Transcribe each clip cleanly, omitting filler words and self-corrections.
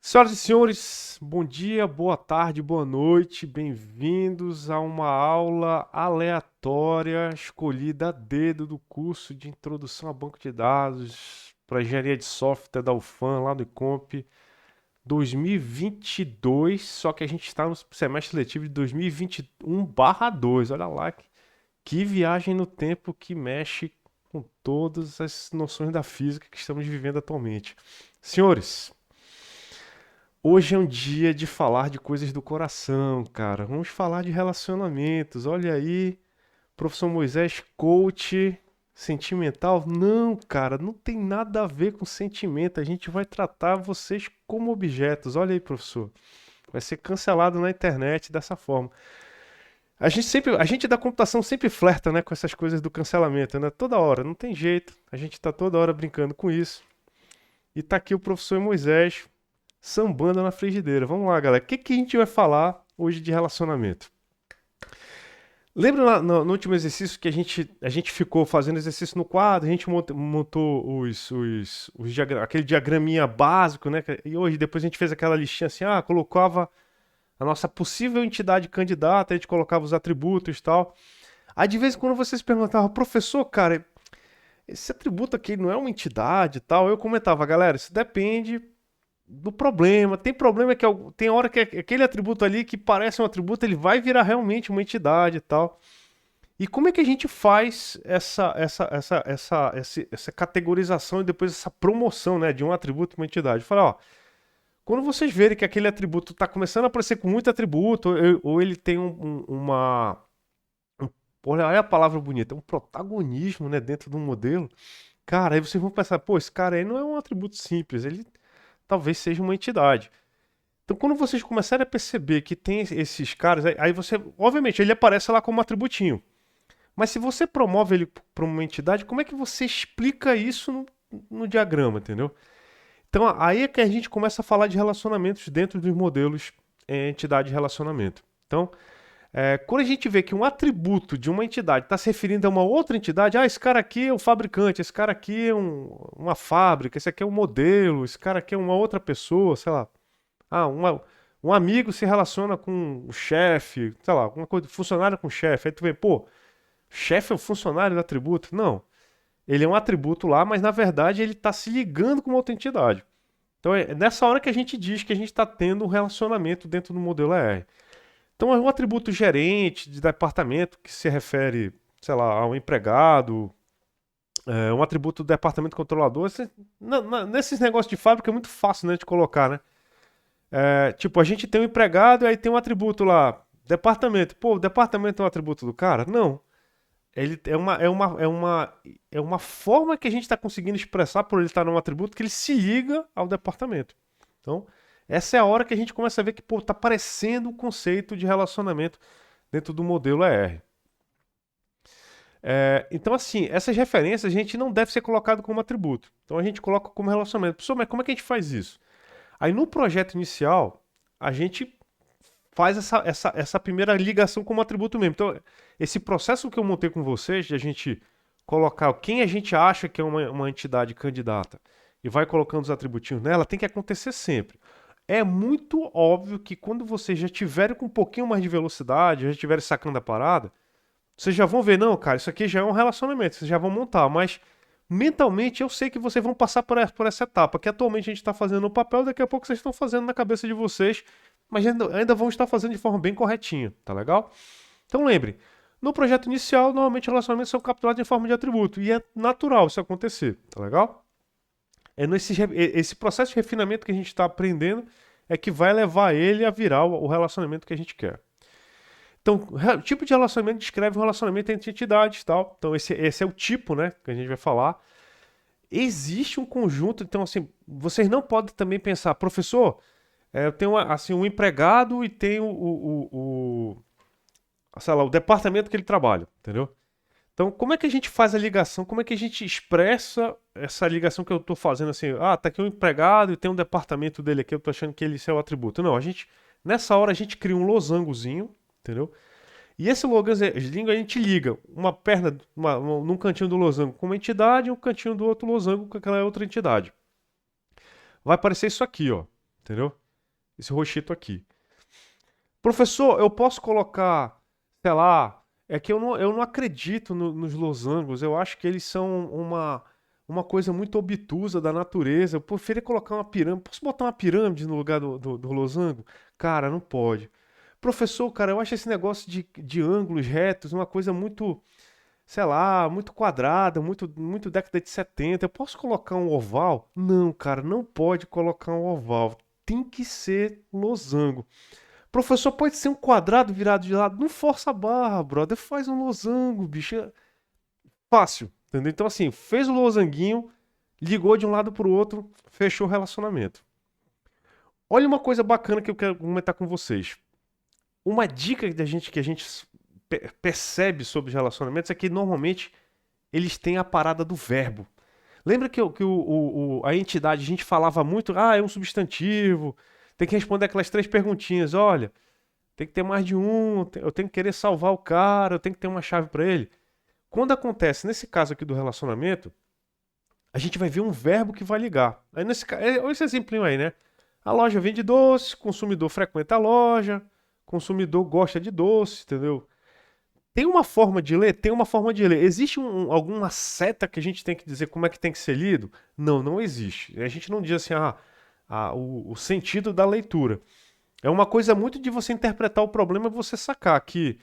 Senhoras e senhores, bom dia, boa tarde, boa noite, bem-vindos a uma aula aleatória escolhida a dedo do curso de Introdução a Banco de Dados para Engenharia de Software da UFAM, lá do ICOMP 2022, só que a gente está no semestre letivo de 2021/2. Olha lá que viagem no tempo que mexe com todas as noções da física que estamos vivendo atualmente. Senhores, hoje é um dia de falar de coisas do coração, cara. Vamos falar de relacionamentos. Olha aí, professor Moisés, coach sentimental? Não, cara, não tem nada a ver com sentimento. A gente vai tratar vocês como objetos. Olha aí, professor. Vai ser cancelado na internet dessa forma. A gente da computação sempre flerta, né, com essas coisas do cancelamento, né? Toda hora, não tem jeito. A gente tá toda hora brincando com isso. E tá aqui o professor Moisés sambando na frigideira. Vamos lá, galera. O que a gente vai falar hoje de relacionamento? Lembra no último exercício que a gente ficou fazendo exercício no quadro, a gente montou aquele diagraminha básico, né? E hoje, depois a gente fez aquela listinha assim, colocava a nossa possível entidade candidata, a gente colocava os atributos e tal. Aí de vez em quando vocês perguntavam, professor, cara, esse atributo aqui não é uma entidade e tal. Eu comentava, galera, isso depende do problema. Tem problema que tem hora que aquele atributo ali que parece um atributo, ele vai virar realmente uma entidade e tal. E como é que a gente faz essa categorização e depois essa promoção, né, de um atributo para uma entidade? Fala, ó, quando vocês verem que aquele atributo está começando a aparecer com muito atributo, ou ele tem olha a palavra bonita, um protagonismo, né, dentro do modelo, cara, aí vocês vão pensar, pô, esse cara aí não é um atributo simples, ele talvez seja uma entidade. Então, quando vocês começarem a perceber que tem esses caras, aí você, obviamente, ele aparece lá como atributinho. Mas se você promove ele para uma entidade, como é que você explica isso no diagrama, entendeu? Então, aí é que a gente começa a falar de relacionamentos dentro dos modelos entidade e relacionamento. Então, quando a gente vê que um atributo de uma entidade está se referindo a uma outra entidade, esse cara aqui é o fabricante, esse cara aqui é uma fábrica, esse aqui é um modelo, esse cara aqui é uma outra pessoa, sei lá. Um amigo se relaciona com o chefe, sei lá, uma coisa, funcionário com chefe. Aí tu vê, pô, chefe é o funcionário do atributo? Não. Ele é um atributo lá, mas na verdade ele está se ligando com uma outra entidade. Então é nessa hora que a gente diz que a gente está tendo um relacionamento dentro do modelo ER. Então é um atributo gerente de departamento que se refere, sei lá, ao empregado, um atributo do departamento controlador. Nesses negócios de fábrica é muito fácil, né, de colocar, né? Tipo, a gente tem um empregado e aí tem um atributo lá, departamento. Pô, o departamento é um atributo do cara? Não. Ele é uma forma que a gente está conseguindo expressar por ele estar num atributo que ele se liga ao departamento. Então, essa é a hora que a gente começa a ver que, pô, tá aparecendo o conceito de relacionamento dentro do modelo ER. Então, assim, essas referências a gente não deve ser colocado como atributo. Então, a gente coloca como relacionamento. Pessoal, mas como é que a gente faz isso? Aí, no projeto inicial, a gente faz essa primeira ligação como atributo mesmo. Então, esse processo que eu montei com vocês, de a gente colocar quem a gente acha que é uma entidade candidata e vai colocando os atributinhos nela, tem que acontecer sempre. É muito óbvio que quando vocês já tiverem com um pouquinho mais de velocidade, já estiverem sacando a parada, vocês já vão ver, não, cara, isso aqui já é um relacionamento, vocês já vão montar, mas mentalmente eu sei que vocês vão passar por essa etapa, que atualmente a gente está fazendo no papel, daqui a pouco vocês estão fazendo na cabeça de vocês, mas ainda vão estar fazendo de forma bem corretinha, tá legal? Então lembre, no projeto inicial, normalmente relacionamentos são capturados em forma de atributo, e é natural isso acontecer, tá legal? Esse processo de refinamento que a gente está aprendendo é que vai levar ele a virar o relacionamento que a gente quer. Então, o tipo de relacionamento descreve um relacionamento entre entidades, tal. Então, esse é o tipo, né, que a gente vai falar. Existe um conjunto, então, assim, vocês não podem também pensar, professor, eu tenho, assim, um empregado e tenho sei lá, o departamento que ele trabalha, entendeu? Então, como é que a gente faz a ligação? Como é que a gente expressa essa ligação que eu estou fazendo assim? Tá aqui um empregado e tem um departamento dele aqui, eu estou achando que ele é o atributo. Não, nessa hora a gente cria um losangozinho, entendeu? E esse losango a gente liga uma perna num cantinho do losango com uma entidade e um cantinho do outro losango com aquela outra entidade. Vai aparecer isso aqui, ó. entendeu? Esse roxito aqui. Professor, eu posso colocar, sei lá, é que eu não acredito nos losangos. Eu acho que eles são uma coisa muito obtusa da natureza. Eu preferia colocar uma pirâmide. Posso botar uma pirâmide no lugar do losango? Cara, não pode. Professor, cara, eu acho esse negócio de ângulos retos uma coisa muito, sei lá, muito quadrada, muito década de 70. Eu posso colocar um oval? Não, cara, não pode colocar um oval. Tem que ser losango. Professor, pode ser um quadrado virado de lado. Não força a barra, brother. Faz um losango, bicho. É fácil, entendeu? Então, assim, fez o losanguinho, ligou de um lado pro outro, fechou o relacionamento. Olha uma coisa bacana que eu quero comentar com vocês. Uma dica que a gente percebe sobre os relacionamentos é que normalmente eles têm a parada do verbo. Lembra a entidade, a gente falava muito, é um substantivo, tem que responder aquelas três perguntinhas. Olha, tem que ter mais de um, eu tenho que querer salvar o cara, eu tenho que ter uma chave para ele. Quando acontece, nesse caso aqui do relacionamento, a gente vai ver um verbo que vai ligar. Aí olha esse exemplinho aí, né? A loja vende doce, consumidor frequenta a loja, consumidor gosta de doce, entendeu? Tem uma forma de ler? Tem uma forma de ler. Existe alguma seta que a gente tem que dizer como é que tem que ser lido? Não, não existe. A gente não diz assim, o sentido da leitura. É uma coisa muito de você interpretar o problema e você sacar que,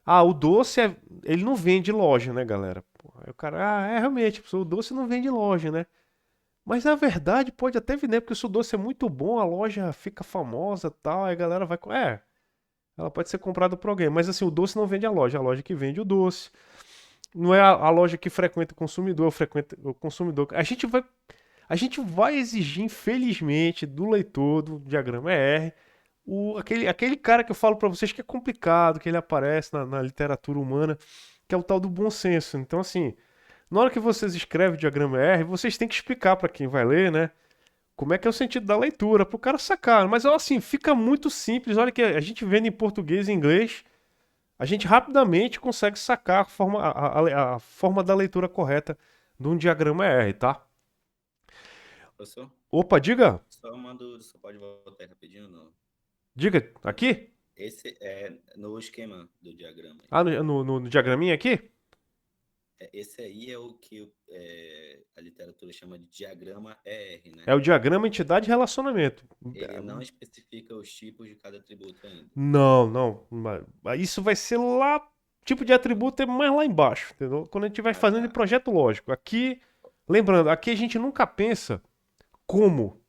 o doce, ele não vende loja, né, galera? Pô, aí o cara, realmente, o doce não vende loja, né? Mas na verdade pode até vender, porque se o doce é muito bom, a loja fica famosa e tal, aí a galera vai. Ela pode ser comprada por alguém, mas assim, o doce não vende a loja que vende o doce. Não é a loja que frequenta o consumidor, frequenta o consumidor. A gente vai exigir, infelizmente, do leitor do diagrama ER, aquele cara que eu falo pra vocês que é complicado, que ele aparece na literatura humana, que é o tal do bom senso. Então, assim, na hora que vocês escrevem o diagrama ER, vocês têm que explicar pra quem vai ler, né? Como é que é o sentido da leitura, pro cara sacar. Mas, assim, fica muito simples. Olha que a gente vendo em português e inglês, a gente rapidamente consegue sacar a forma da leitura correta de um diagrama ER, tá? Professor, Opa, diga. só pode voltar aí rapidinho, não. Diga, aqui? Esse é no esquema do diagrama. No diagraminha aqui? Esse aí é o que a literatura chama de diagrama ER, né? É o diagrama entidade relacionamento. Ele não especifica os tipos de cada atributo ainda. Não, não. Isso vai ser lá. Tipo de atributo é mais lá embaixo, entendeu? Quando a gente vai Ah, fazendo em tá. projeto lógico. Aqui, lembrando, aqui a gente nunca pensa como.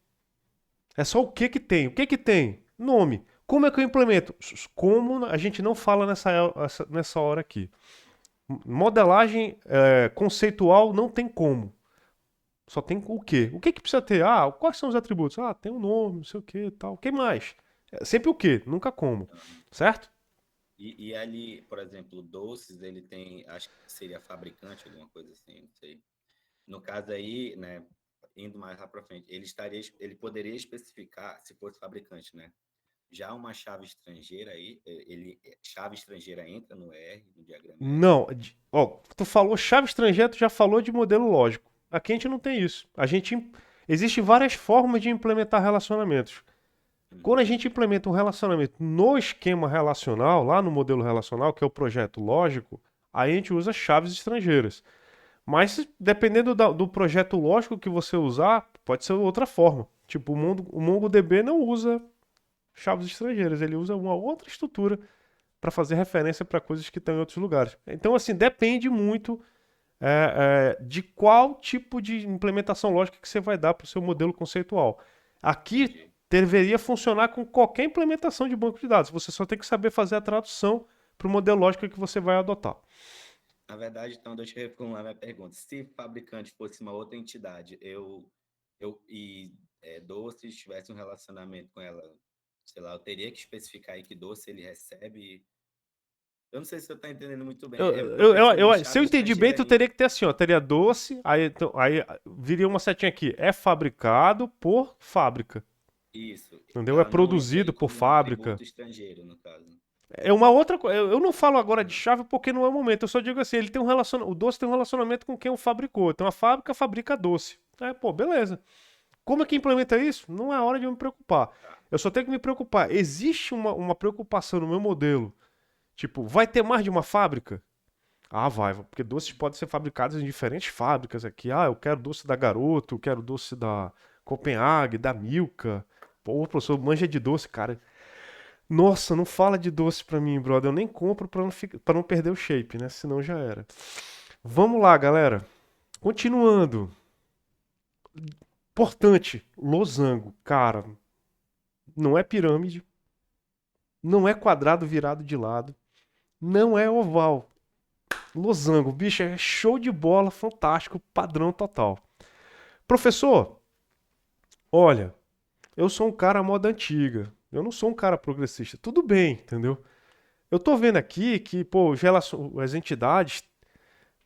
É só o que que tem. O que que tem? Nome. Como é que eu implemento? Como a gente não fala nessa hora aqui. Modelagem conceitual não tem como. Só tem o quê? O que que precisa ter? Quais são os atributos? Tem um nome, não sei o que tal. O que mais? É sempre o quê? Nunca como. Aham. Certo? E ali, por exemplo, doces, ele tem, acho que seria fabricante, alguma coisa assim, não sei. No caso aí, né, indo mais lá para frente, ele poderia especificar, se fosse fabricante, né? Já uma chave estrangeira aí, chave estrangeira entra no R, no diagrama R. Não. Ó, tu falou chave estrangeira, tu já falou de modelo lógico. Aqui a gente não tem isso. Existem várias formas de implementar relacionamentos. Quando a Uhum. gente implementa um relacionamento no esquema relacional, lá no modelo relacional, que é o projeto lógico, aí a gente usa chaves estrangeiras. Mas dependendo do projeto lógico que você usar, pode ser outra forma. Tipo, o MongoDB não usa chaves estrangeiras, ele usa uma outra estrutura para fazer referência para coisas que estão em outros lugares. Então, assim, depende muito de qual tipo de implementação lógica que você vai dar para o seu modelo conceitual. Aqui Entendi. deveria funcionar com qualquer implementação de banco de dados. Você só tem que saber fazer a tradução para o modelo lógico que você vai adotar. Na verdade, então, deixa eu reformular minha pergunta. Se fabricante fosse uma outra entidade, doces tivesse um relacionamento com ela, sei lá, eu teria que especificar aí que doce ele recebe. Eu não sei se você está entendendo muito bem. Eu pensando em Se eu chave entendi bem, estrangeira tu aí. teria que ter assim, ó, teria doce, aí viria uma setinha aqui, é fabricado por fábrica, Isso. entendeu? É Não entra produzido aí por como um fábrica. atributo estrangeiro, no caso. É uma outra coisa. Eu não falo agora de Uhum. chave porque não é o momento. Eu só digo assim, o doce tem um relacionamento com quem o fabricou. Então a fábrica fabrica doce. Pô, beleza. Como é que implementa isso? Não é hora de eu me preocupar. Tá. Eu só tenho que me preocupar. Existe uma preocupação no meu modelo. Tipo, vai ter mais de uma fábrica? Ah, vai, porque doces podem ser fabricados em diferentes fábricas aqui. Ah, eu quero doce da Garoto, eu quero doce da Copenhague, da Milka. Pô, professor, manja de doce, cara. Nossa, não fala de doce pra mim, brother. Eu nem compro pra não perder o shape, né? Senão já era. Vamos lá, galera. Continuando. Importante, losango. Cara, não é pirâmide, não é quadrado virado de lado, não é oval. Losango, bicho, é show de bola, fantástico, padrão total. Professor, olha, eu sou um cara à moda antiga. Eu não sou um cara progressista. Tudo bem, entendeu? Eu tô vendo aqui que, pô, as entidades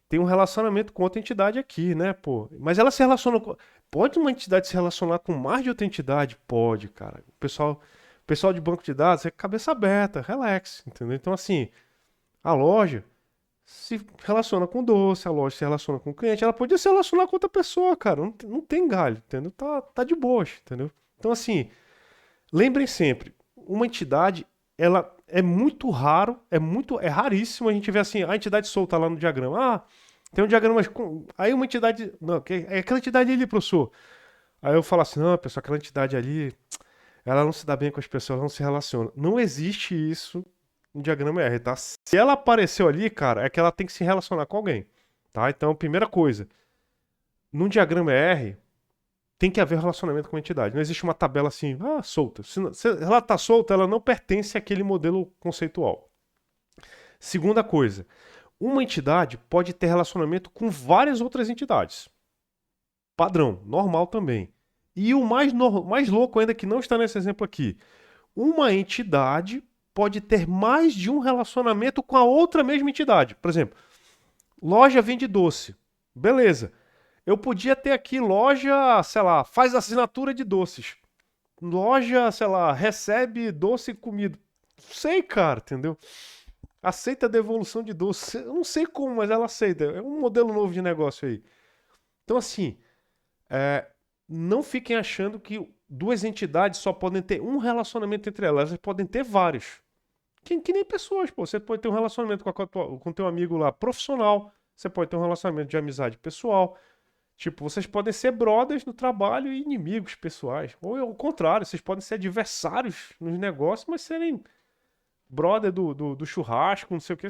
têm um relacionamento com outra entidade aqui, né, pô? Mas ela se relaciona com. Pode uma entidade se relacionar com mais de outra entidade? Pode, cara. O pessoal de banco de dados é cabeça aberta, relax, entendeu? Então, assim, a loja se relaciona com doce, a loja se relaciona com o cliente, ela podia se relacionar com outra pessoa, cara. Não tem galho, entendeu? Tá de boas, entendeu? Então, assim, lembrem sempre, uma entidade, ela é muito raro, é raríssimo a gente ver assim, a entidade solta lá no diagrama. Ah, tem um diagrama, aí uma entidade, não, é aquela entidade ali, professor. Aí eu falo assim, não, pessoal, aquela entidade ali, ela não se dá bem com as pessoas, ela não se relaciona. Não existe isso no diagrama R, tá? Se ela apareceu ali, cara, é que ela tem que se relacionar com alguém, tá? Então, primeira coisa, no diagrama R, tem que haver relacionamento com a entidade. Não existe uma tabela assim, solta. Se ela está solta, ela não pertence àquele modelo conceitual. Segunda coisa, uma entidade pode ter relacionamento com várias outras entidades. Padrão, normal também. E o mais louco ainda que não está nesse exemplo aqui, uma entidade pode ter mais de um relacionamento com a outra mesma entidade. Por exemplo, loja vende doce. Beleza. Eu podia ter aqui loja, sei lá, faz assinatura de doces. Loja, sei lá, recebe doce e comida. Sei, cara, entendeu? Aceita devolução de doce. Eu não sei como, mas ela aceita. É um modelo novo de negócio aí. Então, assim, é, não fiquem achando que duas entidades só podem ter um relacionamento entre elas. Elas podem ter vários. Que nem pessoas, pô. Você pode ter um relacionamento com teu amigo lá profissional. Você pode ter um relacionamento de amizade pessoal. Tipo, vocês podem ser brothers no trabalho e inimigos pessoais. Ou ao contrário, vocês podem ser adversários nos negócios, mas serem brother do churrasco, não sei o que,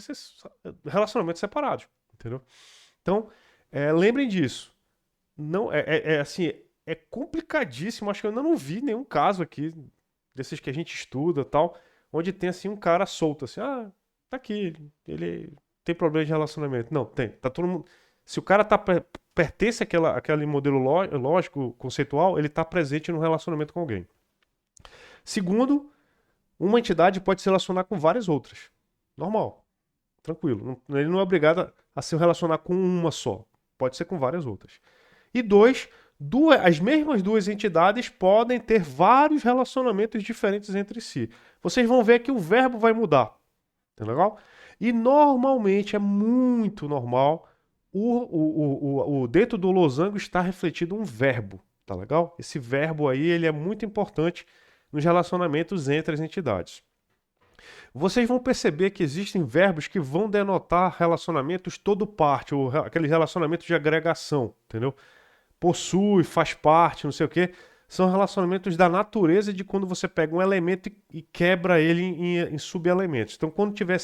relacionamentos separados, entendeu? Então, lembrem disso. Não, assim, é complicadíssimo. Acho que eu ainda não vi nenhum caso aqui, desses que a gente estuda e tal, onde tem assim um cara solto, assim, tá aqui, ele tem problema de relacionamento. Não, tem. Tá todo mundo. Se o cara pertence àquele modelo lógico, conceitual, ele está presente no relacionamento com alguém. Segundo, uma entidade pode se relacionar com várias outras. Normal, tranquilo. Ele não é obrigado a se relacionar com uma só. Pode ser com várias outras. E dois, as mesmas duas entidades podem ter vários relacionamentos diferentes entre si. Vocês vão ver que o verbo vai mudar. Tá legal? E normalmente é muito normal dentro do losango está refletido um verbo, tá legal? Esse verbo aí, ele é muito importante nos relacionamentos entre as entidades. Vocês vão perceber que existem verbos que vão denotar relacionamentos todo parte, ou aqueles relacionamentos de agregação, entendeu? Possui, faz parte, não sei o quê. São relacionamentos da natureza de quando você pega um elemento e quebra ele em subelementos. Então, quando tiver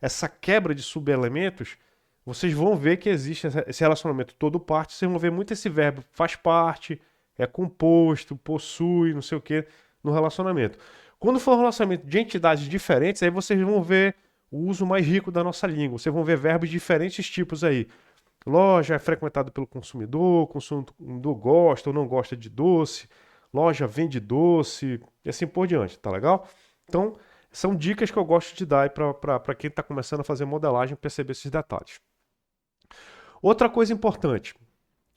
essa quebra de subelementos, vocês vão ver que existe esse relacionamento todo parte. Vocês vão ver muito esse verbo faz parte, é composto, possui, não sei o que, no relacionamento. Quando for um relacionamento de entidades diferentes, aí vocês vão ver o uso mais rico da nossa língua. Vocês vão ver verbos de diferentes tipos aí. Loja é frequentada pelo consumidor, o consumidor gosta ou não gosta de doce, loja vende doce, e assim por diante, tá legal? Então, são dicas que eu gosto de dar para quem está começando a fazer modelagem perceber esses detalhes. Outra coisa importante,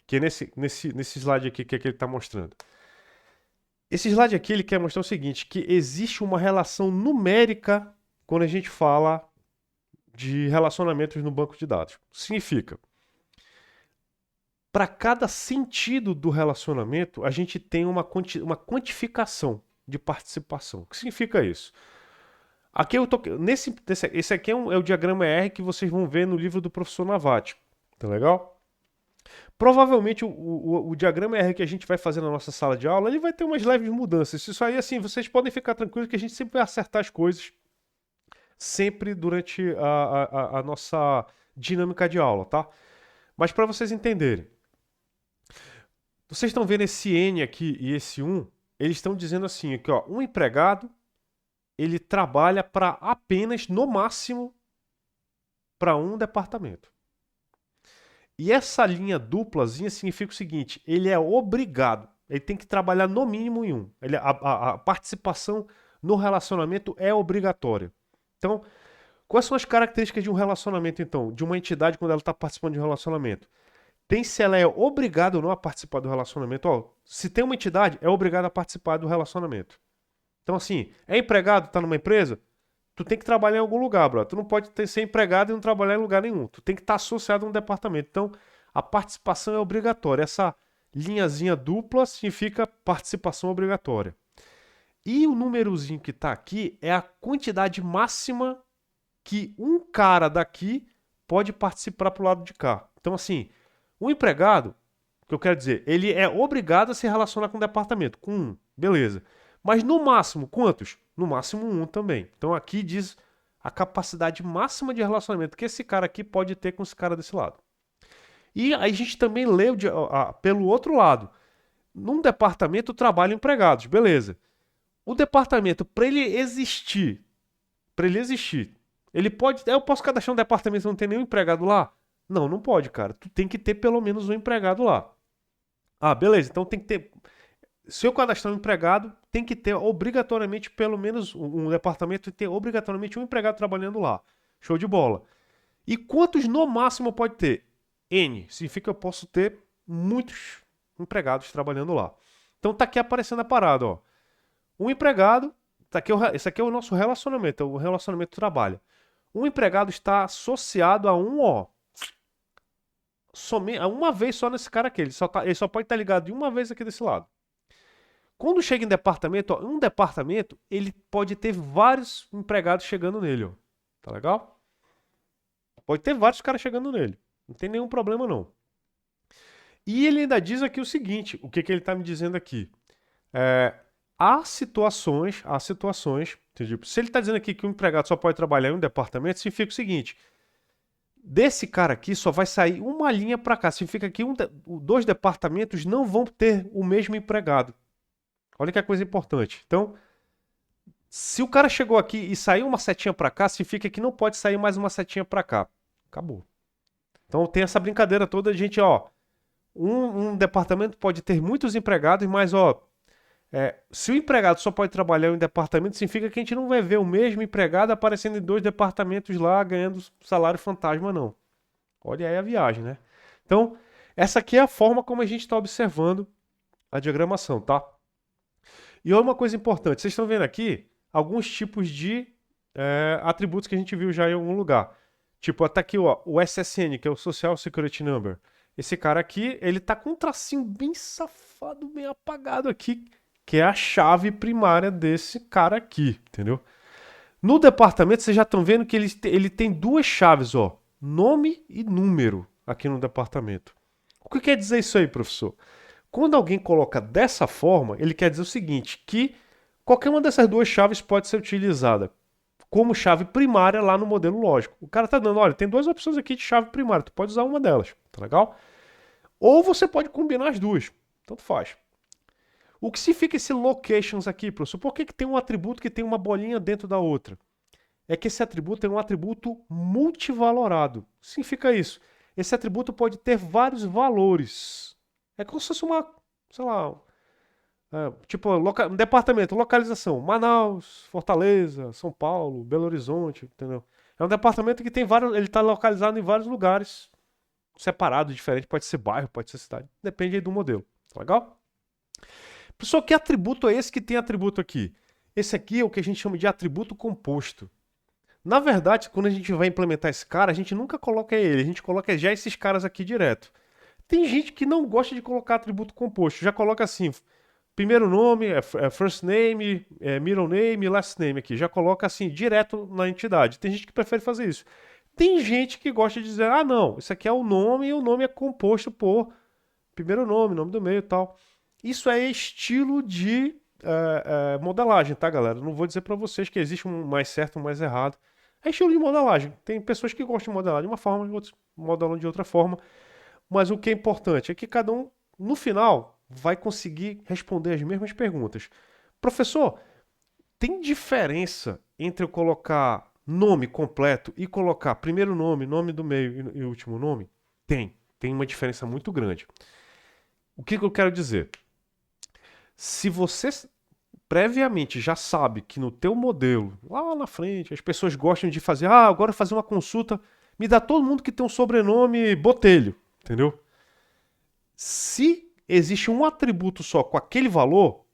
que é nesse slide aqui que ele está mostrando. Esse slide aqui ele quer mostrar o seguinte, que existe uma relação numérica quando a gente fala de relacionamentos no banco de dados. Significa, para cada sentido do relacionamento, a gente tem uma quantificação de participação. O que significa isso? Aqui eu tô. Esse aqui é o diagrama R que vocês vão ver no livro do professor Navati. Tá legal? Provavelmente o diagrama R que a gente vai fazer na nossa sala de aula, ele vai ter umas leves mudanças. Isso aí, assim, vocês podem ficar tranquilos que a gente sempre vai acertar as coisas, sempre durante a nossa dinâmica de aula, tá? Mas para vocês entenderem, vocês estão vendo esse N aqui e esse 1, eles estão dizendo assim, aqui, ó, um empregado, ele trabalha para apenas, no máximo, para um departamento. E essa linha duplazinha significa o seguinte, ele é obrigado, ele tem que trabalhar no mínimo em um. A participação no relacionamento é obrigatória. Então, quais são as características de um relacionamento, então? De uma entidade quando ela está participando de um relacionamento? Tem se ela é obrigada ou não a participar do relacionamento. Ó, se tem uma entidade, é obrigada a participar do relacionamento. Então, assim, é empregado, tá numa empresa, tu tem que trabalhar em algum lugar, bro. Tu não pode ser empregado e não trabalhar em lugar nenhum. Tu tem que estar associado a um departamento. Então, a participação é obrigatória. Essa linhazinha dupla significa participação obrigatória. E o númerozinho que está aqui é a quantidade máxima que um cara daqui pode participar pro lado de cá. Então, assim, o empregado, o que eu quero dizer, ele é obrigado a se relacionar com o departamento, com um, beleza. Mas no máximo, quantos? No máximo um também. Então aqui diz a capacidade máxima de relacionamento que esse cara aqui pode ter com esse cara desse lado. E aí a gente também lê pelo outro lado. Num departamento trabalham empregados, beleza. O departamento, para ele existir, ele pode. Eu posso cadastrar um departamento e não ter nenhum empregado lá? Não, não pode, cara. Tu tem que ter pelo menos um empregado lá. Ah, beleza. Então tem que ter. Se eu cadastrar um empregado, tem que ter obrigatoriamente pelo menos um departamento, ter obrigatoriamente um empregado trabalhando lá. Show de bola. E quantos no máximo pode ter? N. Significa que eu posso ter muitos empregados trabalhando lá. Então tá aqui aparecendo a parada, ó. Um empregado, esse aqui é o nosso relacionamento, o relacionamento trabalha. Um empregado está associado a um, ó, somente, uma vez só nesse cara aqui. Ele só pode estar ligado de uma vez aqui desse lado. Quando chega em departamento, ó, um departamento, ele pode ter vários empregados chegando nele, ó. Tá legal? Pode ter vários caras chegando nele. Não tem nenhum problema, não. E ele ainda diz aqui o seguinte, o que ele está me dizendo aqui? Há situações, entendi? Se ele está dizendo aqui que o empregado só pode trabalhar em um departamento, significa o seguinte, desse cara aqui só vai sair uma linha para cá, significa que dois departamentos não vão ter o mesmo empregado. Olha que coisa importante. Então, se o cara chegou aqui e saiu uma setinha para cá, significa que não pode sair mais uma setinha para cá. Acabou. Então tem essa brincadeira toda, gente, ó. Um departamento pode ter muitos empregados, mas, ó, se o empregado só pode trabalhar em um departamento, significa que a gente não vai ver o mesmo empregado aparecendo em dois departamentos lá, ganhando salário fantasma, não. Olha aí a viagem, né? Então, essa aqui é a forma como a gente está observando a diagramação, tá? E uma coisa importante, vocês estão vendo aqui alguns tipos de atributos que a gente viu já em algum lugar. Tipo, até aqui ó, o SSN, que é o Social Security Number. Esse cara aqui, ele tá com um tracinho bem safado, bem apagado aqui, que é a chave primária desse cara aqui, entendeu? No departamento, vocês já estão vendo que ele tem duas chaves, ó, nome e número aqui no departamento. O que quer dizer isso aí, professor? Quando alguém coloca dessa forma, ele quer dizer o seguinte, que qualquer uma dessas duas chaves pode ser utilizada como chave primária lá no modelo lógico. O cara está dando, olha, tem duas opções aqui de chave primária, tu pode usar uma delas, tá legal? Ou você pode combinar as duas, tanto faz. O que significa esse locations aqui, professor? Por que tem um atributo que tem uma bolinha dentro da outra? É que esse atributo é um atributo multivalorado. O que significa isso? Esse atributo pode ter vários valores. É como se fosse uma, sei lá, tipo, um departamento, localização, Manaus, Fortaleza, São Paulo, Belo Horizonte, entendeu? É um departamento que tem vários, ele está localizado em vários lugares, separados, diferentes, pode ser bairro, pode ser cidade, depende aí do modelo, tá legal? Pessoal, que atributo é esse que tem atributo aqui? Esse aqui é o que a gente chama de atributo composto. Na verdade, quando a gente vai implementar esse cara, a gente nunca coloca ele, a gente coloca já esses caras aqui direto. Tem gente que não gosta de colocar atributo composto, já coloca assim, primeiro nome, first name, middle name, last name aqui, já coloca assim, direto na entidade. Tem gente que prefere fazer isso. Tem gente que gosta de dizer, ah não, isso aqui é o nome e o nome é composto por primeiro nome, nome do meio e tal. Isso é estilo de modelagem, tá, galera? Não vou dizer pra vocês que existe um mais certo, um mais errado. É estilo de modelagem. Tem pessoas que gostam de modelar de uma forma, outros modelam de outra forma. Mas o que é importante é que cada um, no final, vai conseguir responder as mesmas perguntas. Professor, tem diferença entre eu colocar nome completo e colocar primeiro nome, nome do meio e último nome? Tem. Tem uma diferença muito grande. O que eu quero dizer? Se você previamente já sabe que no teu modelo, lá na frente, as pessoas gostam de fazer, agora fazer uma consulta, me dá todo mundo que tem um sobrenome Botelho, entendeu? Se existe um atributo só com aquele valor,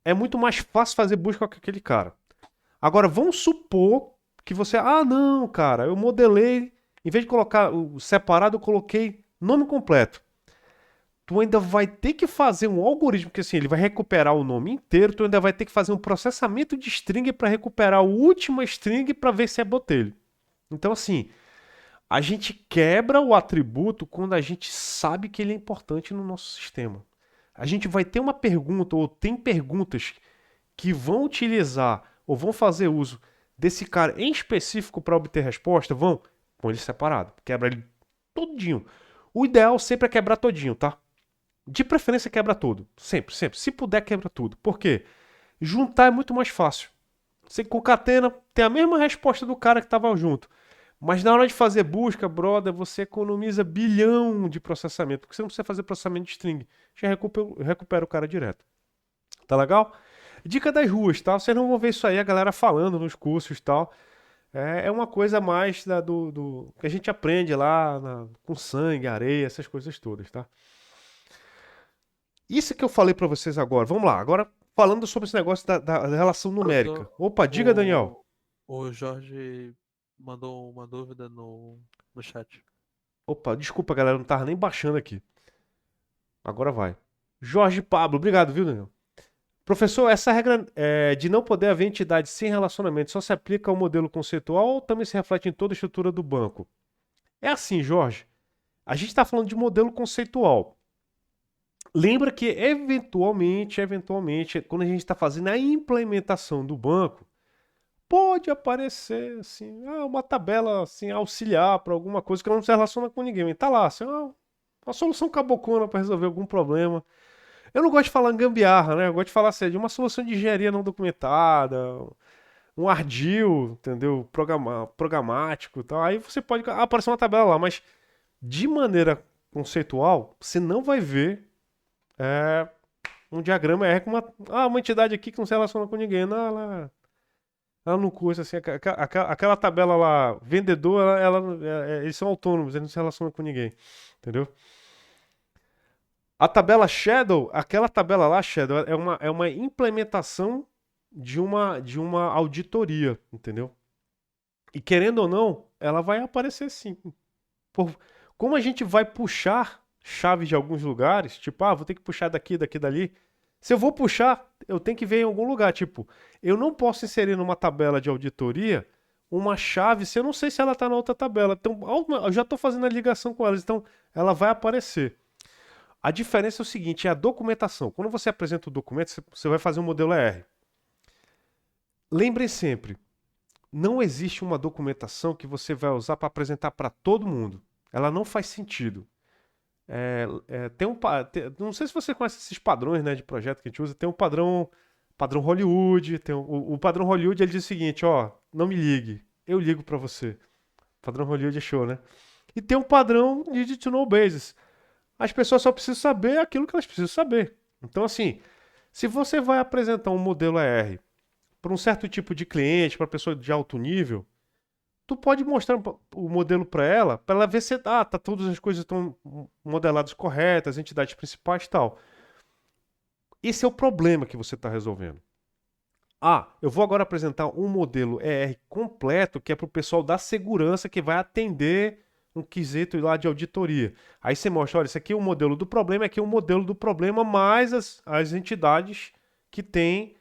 é muito mais fácil fazer busca com aquele cara. Agora, vamos supor que você, não, cara, eu modelei, em vez de colocar o separado, eu coloquei nome completo. Tu ainda vai ter que fazer um algoritmo, que assim, ele vai recuperar o nome inteiro, tu ainda vai ter que fazer um processamento de string para recuperar a última string para ver se é botelho. Então, assim, a gente quebra o atributo quando a gente sabe que ele é importante no nosso sistema. A gente vai ter uma pergunta, ou tem perguntas que vão utilizar ou vão fazer uso desse cara em específico para obter resposta, vão com ele separado, quebra ele todinho. O ideal sempre é quebrar todinho, tá? De preferência quebra tudo, sempre, sempre. Se puder quebra tudo. Por quê? Juntar é muito mais fácil. Você concatena, tem a mesma resposta do cara que estava junto. Mas na hora de fazer busca, brother, você economiza bilhão de processamento, porque você não precisa fazer processamento de string. Já recupera o cara direto. Tá legal? Dica das ruas, tá? Vocês não vão ver isso aí, a galera falando nos cursos e tal. É uma coisa mais do que a gente aprende lá com sangue, areia, essas coisas todas, tá? Isso que eu falei pra vocês agora. Vamos lá, agora falando sobre esse negócio da relação numérica. Professor, Opa, diga, Daniel. o Jorge mandou uma dúvida no chat. Opa, desculpa, galera, não tava nem baixando aqui. Agora vai. Jorge Pablo, obrigado, viu, Daniel? Professor, essa regra de não poder haver entidade sem relacionamento só se aplica ao modelo conceitual ou também se reflete em toda a estrutura do banco? É assim, Jorge. A gente está falando de modelo conceitual. Lembra que, eventualmente, quando a gente está fazendo a implementação do banco, pode aparecer assim, uma tabela assim, auxiliar para alguma coisa que não se relaciona com ninguém. Está lá, assim, uma solução cabocona para resolver algum problema. Eu não gosto de falar em gambiarra, né? Eu gosto de falar assim, de uma solução de engenharia não documentada, um ardil, entendeu? Programático e tal. Aí você pode aparecer uma tabela lá, mas de maneira conceitual, você não vai ver um diagrama com uma entidade aqui que não se relaciona com ninguém. Não, ela não cursa, assim, aquela tabela lá, vendedor, eles são autônomos, eles não se relacionam com ninguém, entendeu? A tabela Shadow, aquela tabela lá, Shadow, é uma implementação de uma auditoria, entendeu? E querendo ou não, ela vai aparecer sim. Como a gente vai puxar chaves de alguns lugares, tipo, vou ter que puxar daqui, daqui, dali. Se eu vou puxar, eu tenho que ver em algum lugar. Tipo, eu não posso inserir numa tabela de auditoria uma chave se eu não sei se ela está na outra tabela. Então, eu já estou fazendo a ligação com elas, então ela vai aparecer. A diferença é o seguinte, é a documentação. Quando você apresenta o documento, você vai fazer um modelo ER. Lembrem sempre, não existe uma documentação que você vai usar para apresentar para todo mundo. Ela não faz sentido. Não sei se você conhece esses padrões, né, de projeto que a gente usa. Tem um padrão Hollywood. O padrão Hollywood ele diz o seguinte, não me ligue, eu ligo para você. O padrão Hollywood é show, né? E tem um padrão Need to Know Basis. As pessoas só precisam saber aquilo que elas precisam saber. Então, assim, se você vai apresentar um modelo ER para um certo tipo de cliente, para pessoa de alto nível, tu pode mostrar o modelo para ela ver se todas as coisas estão modeladas corretas, as entidades principais e tal. Esse é o problema que você está resolvendo. Eu vou agora apresentar um modelo ER completo que é para o pessoal da segurança que vai atender um quesito lá de auditoria. Aí você mostra, olha, isso aqui é o modelo do problema, aqui é o modelo do problema, mais as entidades que têm,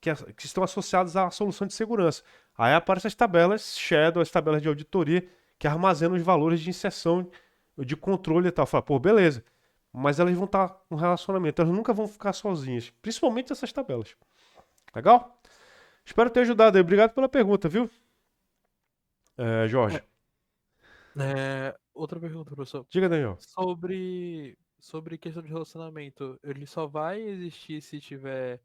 que estão associadas à solução de segurança. Aí aparecem as tabelas Shadow, as tabelas de auditoria, que armazenam os valores de inserção, de controle e tal. Fala, pô, beleza. Mas elas vão estar no relacionamento, elas nunca vão ficar sozinhas, principalmente essas tabelas. Legal? Espero ter ajudado aí. Obrigado pela pergunta, viu, Jorge? Outra pergunta, professor. Diga, Daniel. Sobre questão de relacionamento, ele só vai existir se tiver,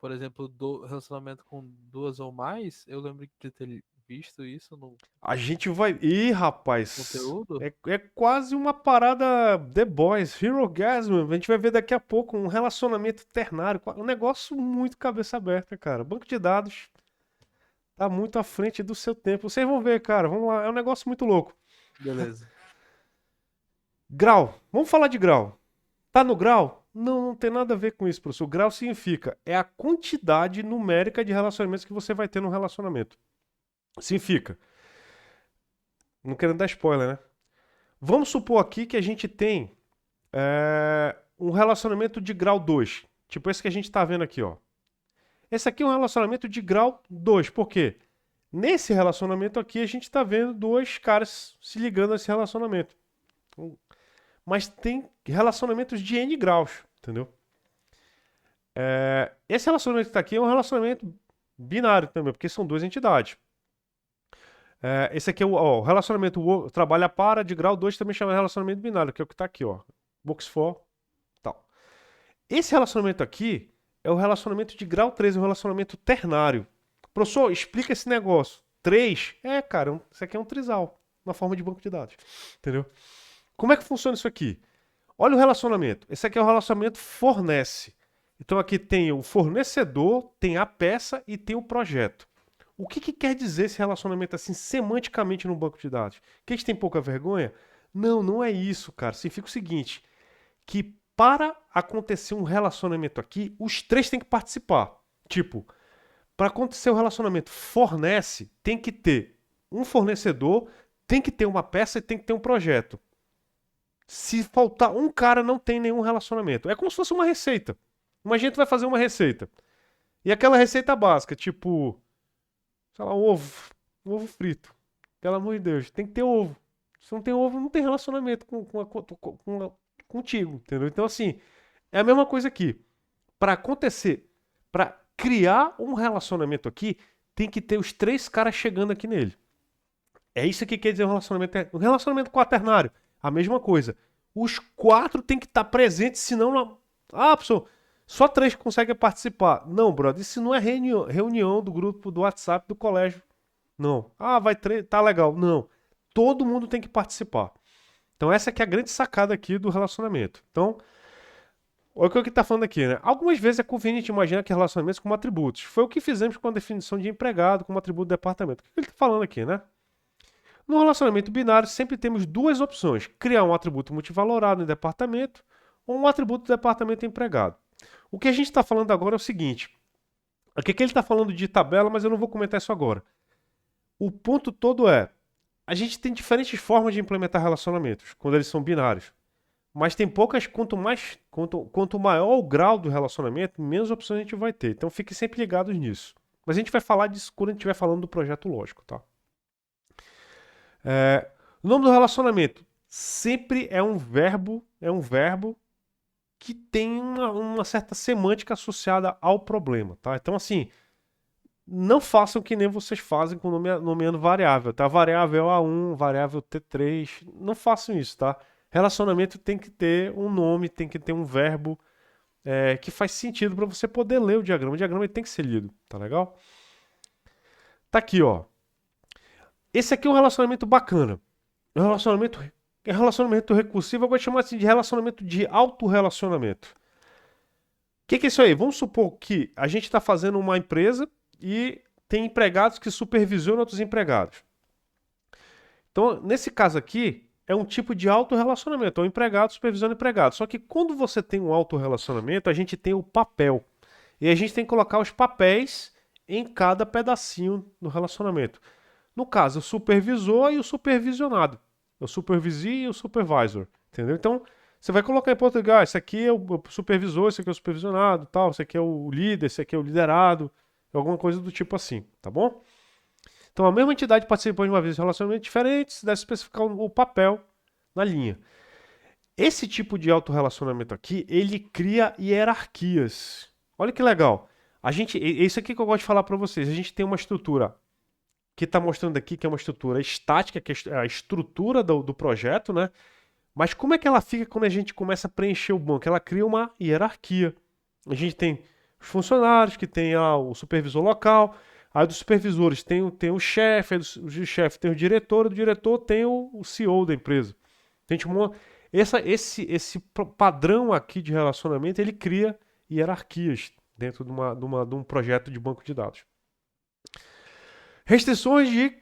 por exemplo, relacionamento com duas ou mais? Eu lembro de ter visto isso no A gente vai. Ih, rapaz. conteúdo. É quase uma parada The Boys, Hero Gasm. A gente vai ver daqui a pouco um relacionamento ternário. Um negócio muito cabeça aberta, cara. Banco de dados tá muito à frente do seu tempo. Vocês vão ver, cara. Vamos lá. É um negócio muito louco. Beleza. Grau. Vamos falar de grau. Tá no grau? Não, não tem nada a ver com isso, professor. Grau significa é a quantidade numérica de relacionamentos que você vai ter no relacionamento. Significa. Não querendo dar spoiler, né? Vamos supor aqui que a gente tem um relacionamento de grau 2. Tipo esse que a gente está vendo aqui, ó. Esse aqui é um relacionamento de grau 2. Por quê? Nesse relacionamento aqui a gente está vendo dois caras se ligando a esse relacionamento. Mas tem relacionamentos de N graus, entendeu? Esse relacionamento que está aqui é um relacionamento binário também, porque são duas entidades. Esse aqui é o relacionamento trabalha para de grau 2, também chama de relacionamento binário, que é o que está aqui, ó. Box for, tal. Esse relacionamento aqui é o relacionamento de grau 3, um relacionamento ternário. Professor, explica esse negócio. 3? Cara, isso aqui é um trisal, na forma de banco de dados. Entendeu? Como é que funciona isso aqui? Olha o relacionamento. Esse aqui é o relacionamento fornece. Então aqui tem o fornecedor, tem a peça e tem o projeto. O que quer dizer esse relacionamento assim, semanticamente no banco de dados? Que a gente tem pouca vergonha? Não, não é isso, cara. Significa o seguinte, que para acontecer um relacionamento aqui, os três têm que participar. Tipo, para acontecer o relacionamento fornece, tem que ter um fornecedor, tem que ter uma peça e tem que ter um projeto. Se faltar um cara, não tem nenhum relacionamento. É como se fosse uma receita. Uma gente vai fazer uma receita. E aquela receita básica, tipo, sei lá, um ovo frito. Pelo amor de Deus, tem que ter ovo. Se não tem ovo, não tem relacionamento contigo, entendeu? Então, assim, é a mesma coisa aqui. Para acontecer, para criar um relacionamento aqui, tem que ter os três caras chegando aqui nele. É isso que quer dizer um relacionamento. Um relacionamento quaternário, a mesma coisa. Os quatro tem que estar presentes, senão não. Ah, professor, só 3 conseguem participar. Não, brother, isso não é reunião do grupo do WhatsApp do colégio. Não. Ah, vai tá legal. Não. Todo mundo tem que participar. Então essa aqui é a grande sacada aqui do relacionamento. Então, olha o que ele está falando aqui, né? Algumas vezes é conveniente imaginar que relacionamentos como atributos. Foi o que fizemos com a definição de empregado como atributo do departamento. O que ele está falando aqui, né? No relacionamento binário, sempre temos duas opções. Criar um atributo multivalorado em departamento ou um atributo do departamento empregado. O que a gente está falando agora é o seguinte. Aqui ele está falando de tabela, mas eu não vou comentar isso agora. O ponto todo é, a gente tem diferentes formas de implementar relacionamentos, quando eles são binários. Mas tem poucas, quanto maior o grau do relacionamento, menos opções a gente vai ter. Então fiquem sempre ligados nisso. Mas a gente vai falar disso quando a gente estiver falando do projeto lógico, tá? O nome do relacionamento sempre é um verbo que tem uma certa semântica associada ao problema, tá? Então, assim, não façam que nem vocês fazem com nomeando variável, tá? Variável A1, variável T3, não façam isso, tá? Relacionamento tem que ter um nome, tem que ter um verbo que faz sentido para você poder ler o diagrama. O diagrama tem que ser lido, tá legal? Tá aqui, ó. Esse aqui é um relacionamento bacana. É um relacionamento recursivo, eu vou chamar assim de relacionamento de autorrelacionamento. O que é isso aí? Vamos supor que a gente está fazendo uma empresa e tem empregados que supervisionam outros empregados. Então, nesse caso aqui, é um tipo de autorrelacionamento. É um empregado supervisionando empregado. Só que quando você tem um autorrelacionamento, a gente tem o papel. E a gente tem que colocar os papéis em cada pedacinho do relacionamento. No caso, o supervisor e o supervisionado. O supervisor e o supervisor. Entendeu? Então, você vai colocar em português, esse aqui é o supervisor, esse aqui é o supervisionado, tal, esse aqui é o líder, esse aqui é o liderado, alguma coisa do tipo assim, tá bom? Então, a mesma entidade participa de uma vez de relacionamentos diferentes, deve especificar o papel na linha. Esse tipo de autorrelacionamento aqui, ele cria hierarquias. Olha que legal. Isso aqui que eu gosto de falar para vocês. A gente tem uma estrutura que está mostrando aqui, que é uma estrutura estática, que é a estrutura do projeto, né? Mas como é que ela fica quando a gente começa a preencher o banco? Ela cria uma hierarquia. A gente tem os funcionários, que tem o supervisor local, aí dos supervisores tem o chefe, aí do chefe tem o diretor, e do diretor tem o CEO da empresa. A gente, esse padrão aqui de relacionamento, ele cria hierarquias dentro de um projeto de banco de dados. Restrições de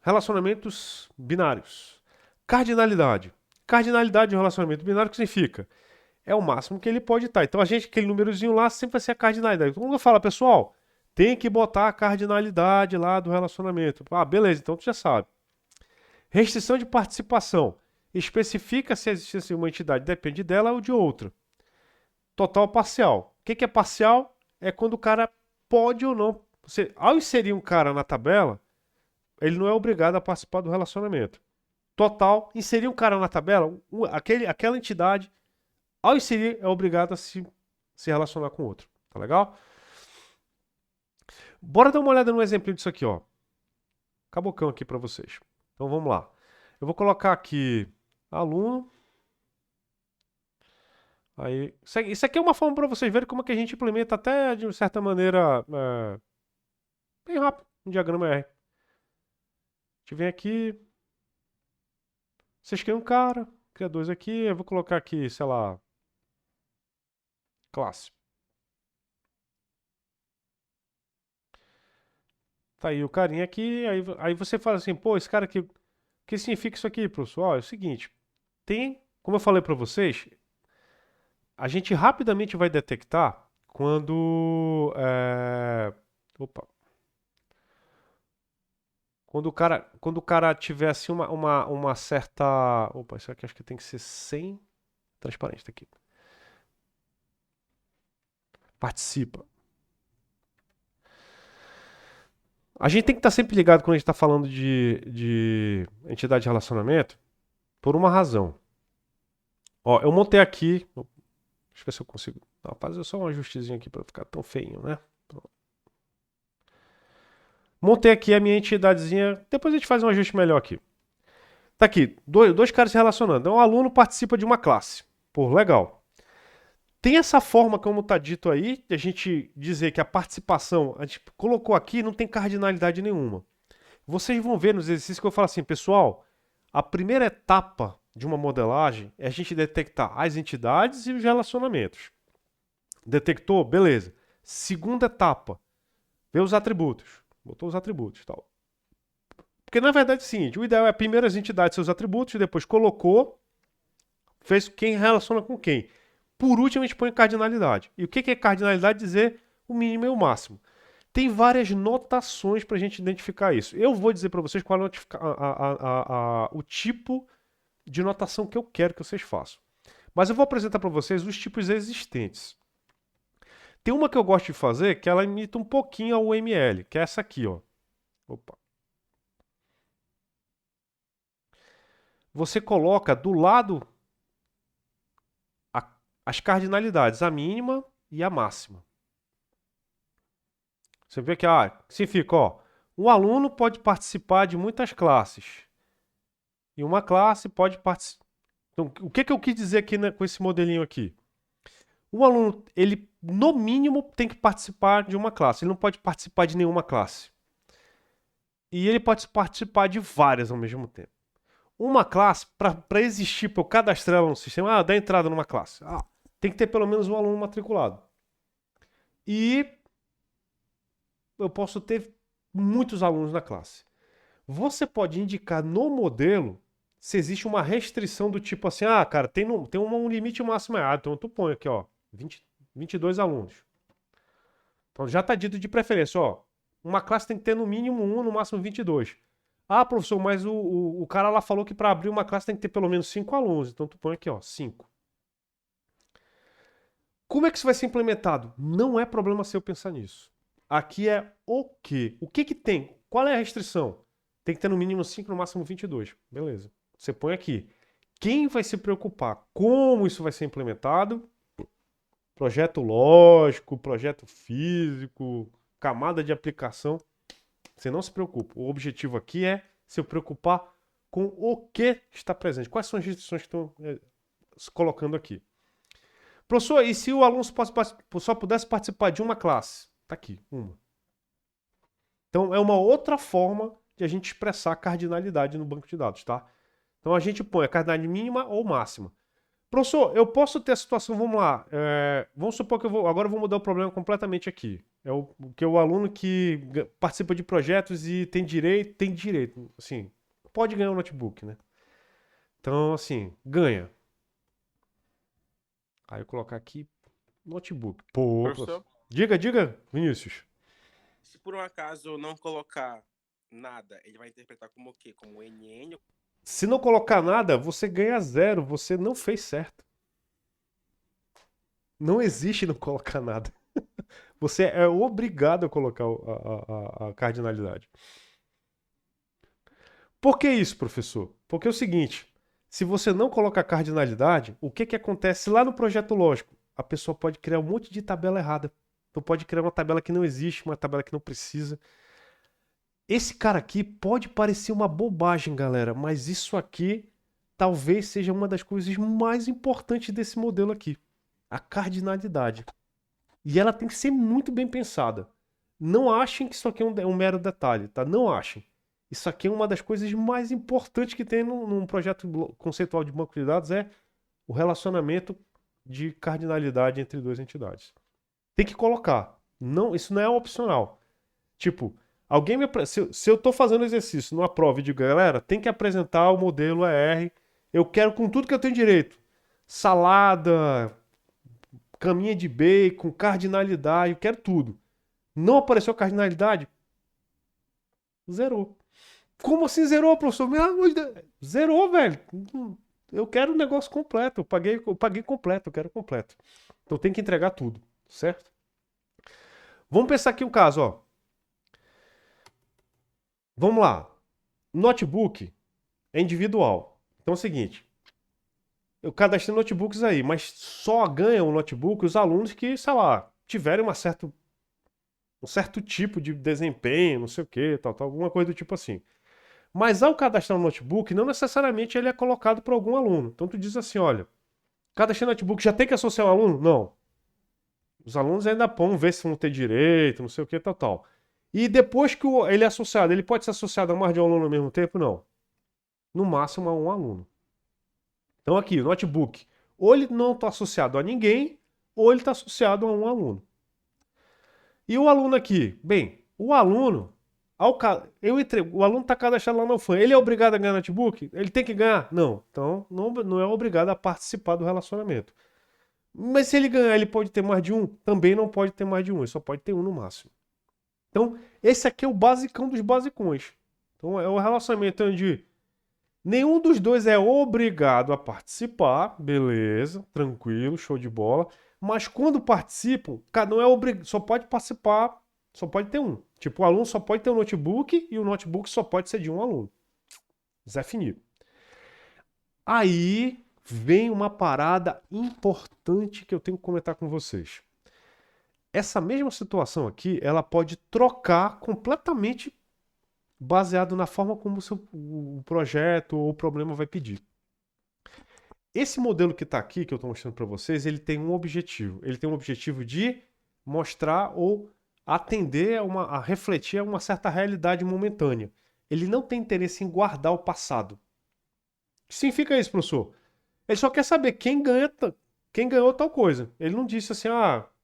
relacionamentos binários. Cardinalidade. Cardinalidade de um relacionamento binário, o que significa? É o máximo que ele pode estar. Então, aquele númerozinho lá sempre vai ser a cardinalidade. Todo mundo fala, pessoal, tem que botar a cardinalidade lá do relacionamento. Ah, beleza, então tu já sabe. Restrição de participação. Especifica se existe uma entidade, depende dela ou de outra. Total ou parcial. O que é parcial? É quando o cara pode ou não. Ao inserir um cara na tabela, ele não é obrigado a participar do relacionamento. Total, inserir um cara na tabela, aquela entidade, ao inserir, é obrigado a se relacionar com outro. Tá legal? Bora dar uma olhada no exemplo disso aqui, ó. Cabocão aqui para vocês. Então vamos lá. Eu vou colocar aqui aluno. Aí, isso aqui é uma forma para vocês verem como é que a gente implementa até de certa maneira bem rápido um diagrama R. A gente vem aqui. Vocês criam um cara, cria dois aqui. Eu vou colocar aqui, sei lá, classe. Tá aí o carinha aqui. Aí você fala assim, pô, esse cara aqui, o que significa isso aqui, professor? Ó, é o seguinte, como eu falei para vocês, a gente rapidamente vai detectar quando opa. Quando o cara tiver assim uma certa. Opa, isso aqui acho que tem que ser sem transparência aqui. Participa. A gente tem que estar sempre ligado quando a gente está falando de entidade de relacionamento por uma razão. Ó, eu montei aqui. Deixa eu ver se eu consigo. Não, fazer só um ajustezinho aqui para ficar tão feinho, né? Pronto. Montei aqui a minha entidadezinha. Depois a gente faz um ajuste melhor aqui. Tá aqui, dois caras se relacionando. Então, um aluno participa de uma classe. Pô, legal. Tem essa forma, como está dito aí, de a gente dizer que a participação, a gente colocou aqui, não tem cardinalidade nenhuma. Vocês vão ver nos exercícios que eu falo assim, pessoal, a primeira etapa de uma modelagem é a gente detectar as entidades e os relacionamentos. Detectou? Beleza. Segunda etapa, ver os atributos. Botou os atributos e tal. Porque na verdade é o seguinte, o ideal é primeiro as entidades e seus atributos, depois colocou, fez quem relaciona com quem. Por último, a gente põe cardinalidade. E o que é cardinalidade? Dizer o mínimo e o máximo. Tem várias notações para a gente identificar isso. Eu vou dizer para vocês qual é o tipo de notação que eu quero que vocês façam. Mas eu vou apresentar para vocês os tipos existentes. Tem uma que eu gosto de fazer que ela imita um pouquinho a UML, que é essa aqui, ó. Opa. Você coloca do lado as cardinalidades, a mínima e a máxima. Você vê que significa, ó, um aluno pode participar de muitas classes. E uma classe pode participar. Então, o que eu quis dizer aqui, né, com esse modelinho aqui? O aluno, ele, no mínimo, tem que participar de uma classe. Ele não pode participar de nenhuma classe. E ele pode participar de várias ao mesmo tempo. Uma classe, para existir, para eu cadastrar ela no sistema, dá entrada numa classe. Tem que ter pelo menos um aluno matriculado. E eu posso ter muitos alunos na classe. Você pode indicar no modelo se existe uma restrição do tipo assim, cara, tem um limite máximo. Então tu põe aqui, ó, 22 alunos. Então já está dito de preferência, ó, uma classe tem que ter no mínimo 1, no máximo 22. Ah, professor, mas o cara lá falou que para abrir uma classe tem que ter pelo menos 5 alunos. Então tu põe aqui, ó, 5. Como é que isso vai ser implementado? Não é problema seu pensar nisso. Aqui é o quê? O que que tem? Qual é a restrição? Tem que ter no mínimo 5, no máximo 22. Beleza. Você põe aqui. Quem vai se preocupar? Como isso vai ser implementado? Projeto lógico, projeto físico, camada de aplicação. Você não se preocupa. O objetivo aqui é se preocupar com o que está presente. Quais são as restrições que estão se colocando aqui? Professor, e se o aluno só pudesse participar de uma classe? Tá aqui, uma. Então é uma outra forma de a gente expressar a cardinalidade no banco de dados, tá? Então a gente põe a cardinalidade mínima ou máxima. Professor, eu posso ter a situação, vamos lá, vamos supor que agora eu vou mudar o problema completamente aqui. Que o aluno que participa de projetos e tem direito, assim, pode ganhar um notebook, né? Então, assim, ganha. Aí eu colocar aqui, notebook. Pô, Professor, diga, Vinícius. se por um acaso não colocar nada, ele vai interpretar como o quê? Como NN? Se não colocar nada, você ganha 0, você não fez certo. Não existe não colocar nada. Você é obrigado a colocar a cardinalidade. Por que isso, professor? Porque é o seguinte, se você não coloca cardinalidade, o que que acontece lá no projeto lógico? A pessoa pode criar um monte de tabela errada. Então pode criar uma tabela que não existe, uma tabela que não precisa. Esse cara aqui pode parecer uma bobagem, galera, mas isso aqui talvez seja uma das coisas mais importantes desse modelo aqui. A cardinalidade. E ela tem que ser muito bem pensada. Não achem que isso aqui é um mero detalhe, tá? Não achem. Isso aqui é uma das coisas mais importantes que tem num projeto conceitual de banco de dados, é o relacionamento de cardinalidade entre duas entidades. Tem que colocar. Não, isso não é opcional. Tipo, se eu estou fazendo exercício numa prova e digo, galera, tem que apresentar o modelo ER, eu quero com tudo que eu tenho direito. Salada, caminha de bacon, cardinalidade, eu quero tudo. Não apareceu cardinalidade? Zerou. Como assim zerou, professor? Zerou, velho. Eu quero o negócio completo. Eu paguei completo, eu quero completo. Então tem que entregar tudo, certo? Vamos pensar aqui um caso, ó. Vamos lá. Notebook é individual. Então é o seguinte. Eu cadastrei notebooks aí, mas só ganham o notebook os alunos que, sei lá, tiverem um certo tipo de desempenho, não sei o que, tal, alguma coisa do tipo assim. Mas ao cadastrar um notebook, não necessariamente ele é colocado para algum aluno. Então tu diz assim, olha, cadastrei notebook, já tem que associar um aluno? Não. Os alunos ainda vão ver se vão ter direito, não sei o que, tal. E depois que ele é associado, ele pode ser associado a mais de um aluno ao mesmo tempo? Não. No máximo a um aluno. Então aqui, o notebook, ou ele não está associado a ninguém, ou ele está associado a um aluno. E o aluno aqui? Bem, o aluno, o aluno está cadastrado lá no FAM, ele é obrigado a ganhar notebook? Ele tem que ganhar? Não. Então não é obrigado a participar do relacionamento. Mas se ele ganhar, ele pode ter mais de um? Também não pode ter mais de um, ele só pode ter um no máximo. Então, esse aqui é o basicão dos basicões. Então, é o relacionamento onde nenhum dos dois é obrigado a participar, beleza, tranquilo, show de bola. Mas quando participam, cada um só pode participar, só pode ter um. Tipo, o aluno só pode ter um notebook e o notebook só pode ser de um aluno. Zé Finito. Aí vem uma parada importante que eu tenho que comentar com vocês. Essa mesma situação aqui, ela pode trocar completamente baseado na forma como o projeto ou o problema vai pedir. Esse modelo que está aqui, que eu estou mostrando para vocês, ele tem um objetivo. Ele tem um objetivo de mostrar ou atender a refletir a uma certa realidade momentânea. Ele não tem interesse em guardar o passado. O que significa isso, professor? Ele só quer saber quem ganhou tal coisa. Ele não disse assim,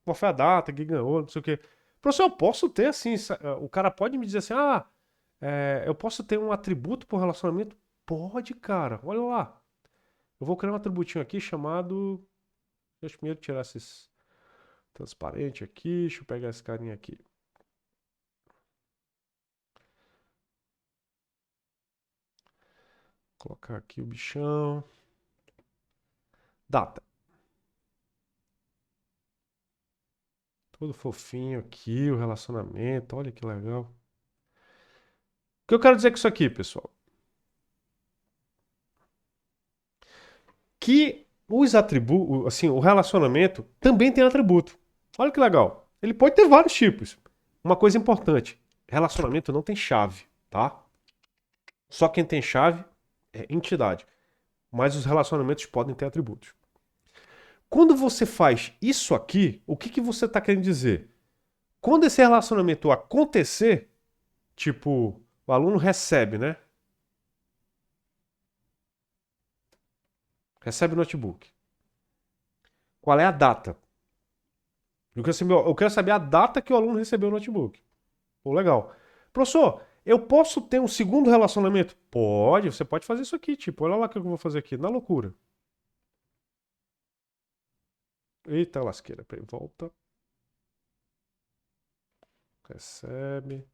qual foi a data, quem ganhou, não sei o quê. Professor, eu posso ter assim, o cara pode me dizer assim, eu posso ter um atributo por relacionamento? Pode, cara, olha lá. Eu vou criar um atributinho aqui chamado. Deixa eu primeiro tirar esses transparente aqui. Deixa eu pegar esse carinha aqui. Colocar aqui o bichão. Data. Todo fofinho aqui, o relacionamento. Olha que legal. O que eu quero dizer com isso aqui, pessoal? Que os atributos, assim, o relacionamento também tem atributo. Olha que legal. Ele pode ter vários tipos. Uma coisa importante: relacionamento não tem chave, tá? Só quem tem chave é entidade. Mas os relacionamentos podem ter atributos. Quando você faz isso aqui, o que você está querendo dizer? Quando esse relacionamento acontecer, tipo, o aluno recebe, né? Recebe o notebook. Qual é a data? Eu quero saber a data que o aluno recebeu o notebook. Pô, legal. Professor, eu posso ter um segundo relacionamento? Pode, você pode fazer isso aqui, tipo, olha lá o que eu vou fazer aqui, na loucura. Eita lasqueira, peraí, volta. Recebe.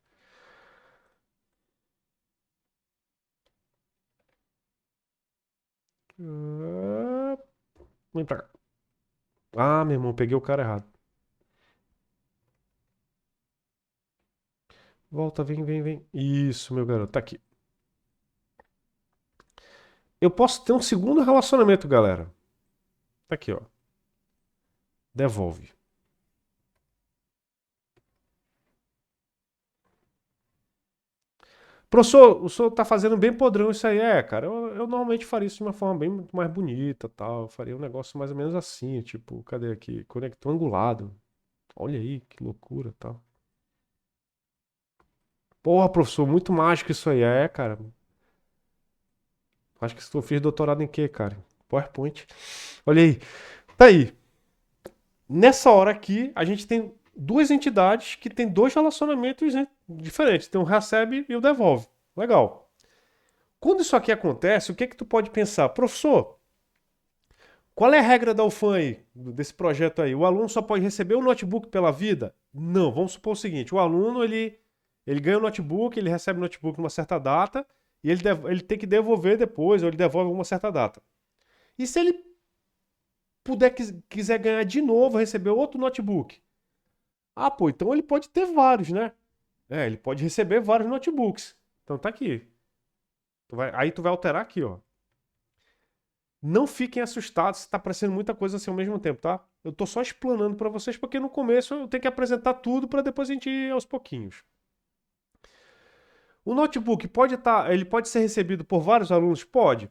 Vem pra cá. Ah, meu irmão, peguei o cara errado. Volta, vem. Isso, meu garoto, tá aqui. Eu posso ter um segundo relacionamento, galera. Tá aqui, ó. Devolve. Professor, o senhor tá fazendo bem podrão isso aí. É, cara, eu normalmente faria isso de uma forma bem muito mais bonita, tal. Eu faria um negócio mais ou menos assim, tipo, cadê aqui? Conector angulado. Olha aí, que loucura, tal. Porra, professor, muito mágico isso aí. É, cara. Acho que eu fiz doutorado em quê, cara? PowerPoint. Olha aí. Tá aí. Nessa hora aqui, a gente tem duas entidades que têm dois relacionamentos, né, diferentes. Tem o recebe e o devolve. Legal. Quando isso aqui acontece, o que é que tu pode pensar? Professor, qual é a regra da UFAM aí, desse projeto aí? O aluno só pode receber o notebook pela vida? Não, vamos supor o seguinte, o aluno, ele ganha o notebook, ele recebe o notebook numa certa data, e ele tem que devolver depois, ou ele devolve em uma certa data. E se ele quiser ganhar de novo, receber outro notebook? Ah, pô, então ele pode ter vários, né? É, ele pode receber vários notebooks. Então tá aqui. Aí tu vai alterar aqui, ó. Não fiquem assustados se tá aparecendo muita coisa assim ao mesmo tempo, tá? Eu tô só explanando para vocês porque no começo eu tenho que apresentar tudo para depois a gente ir aos pouquinhos. O notebook ele pode ser recebido por vários alunos? Pode.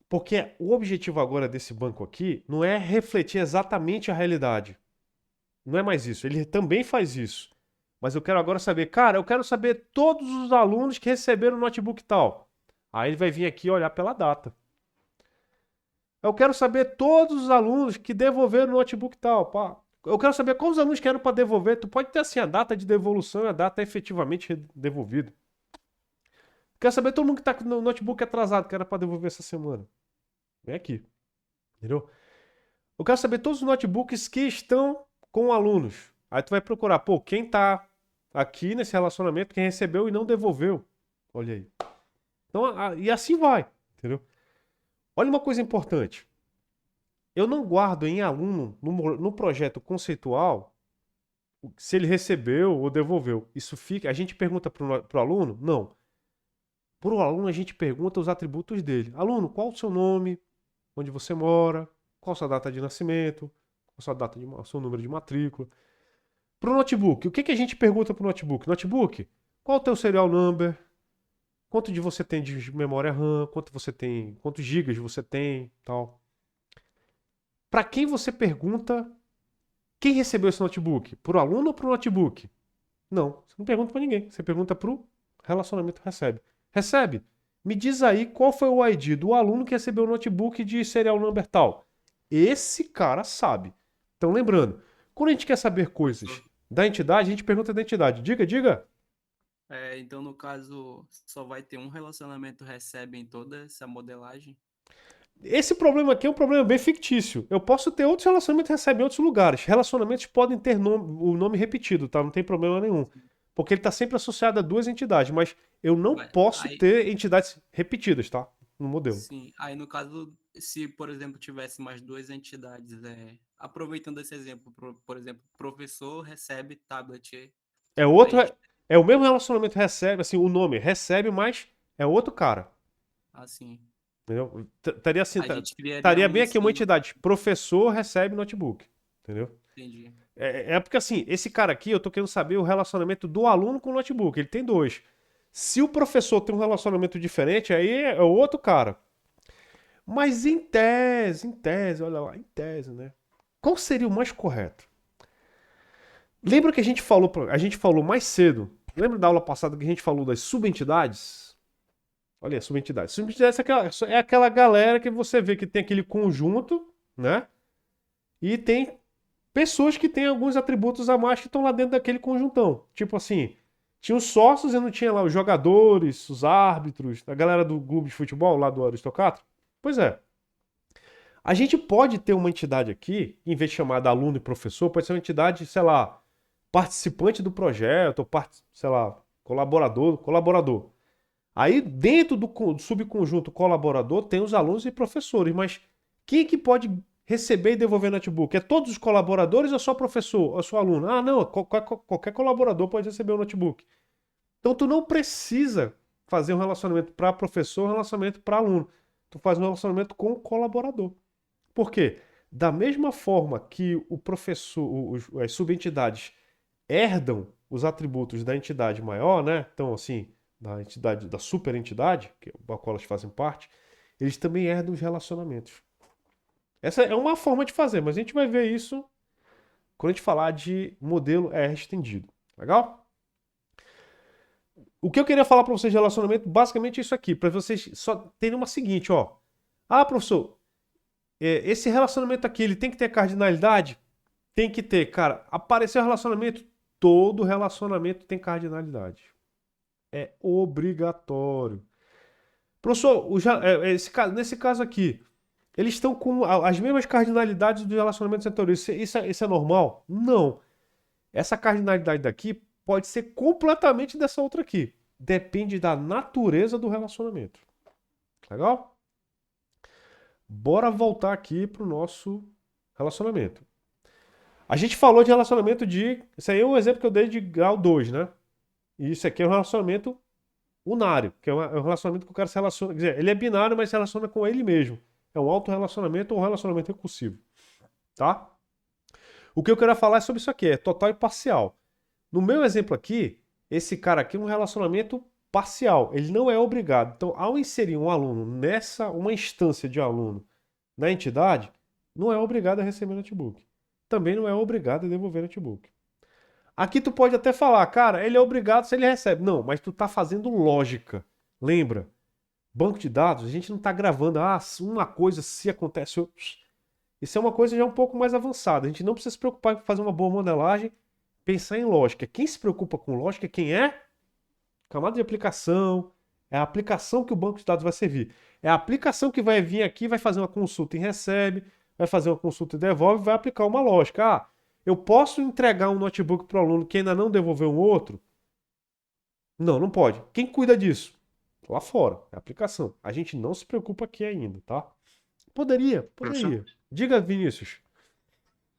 Porque o objetivo agora desse banco aqui não é refletir exatamente a realidade. Não é mais isso. Ele também faz isso. Mas eu quero agora saber, cara, eu quero saber todos os alunos que receberam o notebook tal. Aí ele vai vir aqui olhar pela data. Eu quero saber todos os alunos que devolveram o notebook tal. Pá. Eu quero saber quantos alunos que eram para devolver. Tu pode ter assim a data de devolução e a data efetivamente devolvida. Quero saber todo mundo que está com o notebook atrasado, que era para devolver essa semana. Vem aqui. Entendeu? Eu quero saber todos os notebooks que estão com alunos. Aí tu vai procurar, pô, quem tá aqui nesse relacionamento, quem recebeu e não devolveu. Olha aí. Então, e assim vai, entendeu? Olha uma coisa importante. Eu não guardo em aluno, no projeto conceitual, se ele recebeu ou devolveu. Isso fica. A gente pergunta pro aluno? Não. Pro aluno, a gente pergunta os atributos dele. Aluno, qual o seu nome? Onde você mora? Qual a sua data de nascimento? Qual a sua data o seu número de matrícula? Pro notebook, o que a gente pergunta pro notebook? Notebook, qual o teu serial number? Quanto de você tem de memória RAM? Quantos gigas você tem, tal. Para quem você pergunta quem recebeu esse notebook? Pro aluno ou pro notebook? Não, você não pergunta para ninguém. Você pergunta pro relacionamento recebe. Recebe. Me diz aí qual foi o ID do aluno que recebeu o notebook de serial number tal. Esse cara sabe. Então lembrando, quando a gente quer saber coisas da entidade, a gente pergunta da entidade. Diga. Então, no caso, só vai ter um relacionamento recebe em toda essa modelagem? Esse problema aqui é um problema bem fictício. Eu posso ter outros relacionamentos que recebem em outros lugares. Relacionamentos podem ter o nome repetido, tá? Não tem problema nenhum. Porque ele está sempre associado a duas entidades. Mas Eu não Vai- posso Aí, ter entidades repetidas, tá? No modelo. sim, aí no caso, se, por exemplo, tivesse mais duas entidades, aproveitando esse exemplo, por exemplo, professor recebe tablet, É outro, aí, é o mesmo relacionamento recebe, assim, o nome recebe, mas é outro cara, assim, entendeu? Estaria assim, a gente criaria estaria um bem aqui uma ensino, entidade, professor recebe notebook, entendeu? entendi. É porque assim, esse cara aqui, eu tô querendo saber o relacionamento do aluno com o notebook, ele tem dois. Se o professor tem um relacionamento diferente, aí é outro cara. Mas em tese, olha lá, em tese, né? Qual seria o mais correto? Lembra que a gente falou mais cedo, lembra da aula passada que a gente falou das subentidades? Olha aí, subentidades. Subentidades é aquela galera que você vê que tem aquele conjunto, né? E tem pessoas que têm alguns atributos a mais que estão lá dentro daquele conjuntão. Tipo assim, tinha os sócios e não tinha lá os jogadores, os árbitros, a galera do clube de futebol lá do Aristocrata? Pois é. A gente pode ter uma entidade aqui, em vez de chamar de aluno e professor, pode ser uma entidade, sei lá, participante do projeto, ou sei lá, colaborador. Aí, dentro do subconjunto colaborador, tem os alunos e professores, mas quem que pode receber e devolver notebook? É todos os colaboradores ou só professor, ou só aluno? Ah, não, qualquer colaborador pode receber o notebook. Então, tu não precisa fazer um relacionamento para professor, um relacionamento para aluno. Tu faz um relacionamento com o colaborador. Por quê? Da mesma forma que o professor, as subentidades herdam os atributos da entidade maior, né? Então, assim, da entidade, da superentidade, da qual elas fazem parte, eles também herdam os relacionamentos. Essa é uma forma de fazer, mas a gente vai ver isso quando a gente falar de modelo R estendido. Legal? O que eu queria falar para vocês de relacionamento, basicamente é isso aqui, para vocês só terem uma seguinte, ó. Ah, professor, esse relacionamento aqui, ele tem que ter cardinalidade? Tem que ter, cara. Apareceu relacionamento, todo relacionamento tem cardinalidade. É obrigatório. Professor, nesse caso aqui, eles estão com as mesmas cardinalidades dos relacionamentos anteriores. Isso é normal? Não. Essa cardinalidade daqui pode ser completamente dessa outra aqui. Depende da natureza do relacionamento. Legal? Bora voltar aqui pro nosso relacionamento. A gente falou de relacionamento de. Isso aí é um exemplo que eu dei de grau 2, né? E isso aqui é um relacionamento unário, que é um relacionamento que o cara se relaciona. Quer dizer, ele é binário, mas se relaciona com ele mesmo. É um autorrelacionamento ou um relacionamento recursivo. Tá? O que eu quero falar é sobre isso aqui, é total e parcial. No meu exemplo aqui, esse cara aqui é um relacionamento parcial. Ele não é obrigado. Então, ao inserir um aluno uma instância de aluno na entidade, não é obrigado a receber notebook. Também não é obrigado a devolver notebook. Aqui tu pode até falar, cara, ele é obrigado se ele recebe. Não, mas tu tá fazendo lógica. Lembra? Banco de dados, a gente não tá gravando, uma coisa se acontece outra. Isso é uma coisa já um pouco mais avançada. A gente não precisa se preocupar com fazer uma boa modelagem, pensar em lógica. Quem se preocupa com lógica, quem é? Camada de aplicação. É a aplicação que o banco de dados vai servir. É a aplicação que vai vir aqui, vai fazer uma consulta e recebe, vai fazer uma consulta e devolve, vai aplicar uma lógica. Ah, eu posso entregar um notebook para o aluno que ainda não devolveu um outro? Não, não pode. Quem cuida disso? Lá fora, é a aplicação. A gente não se preocupa aqui ainda, tá? Poderia. Professor? Diga, Vinícius.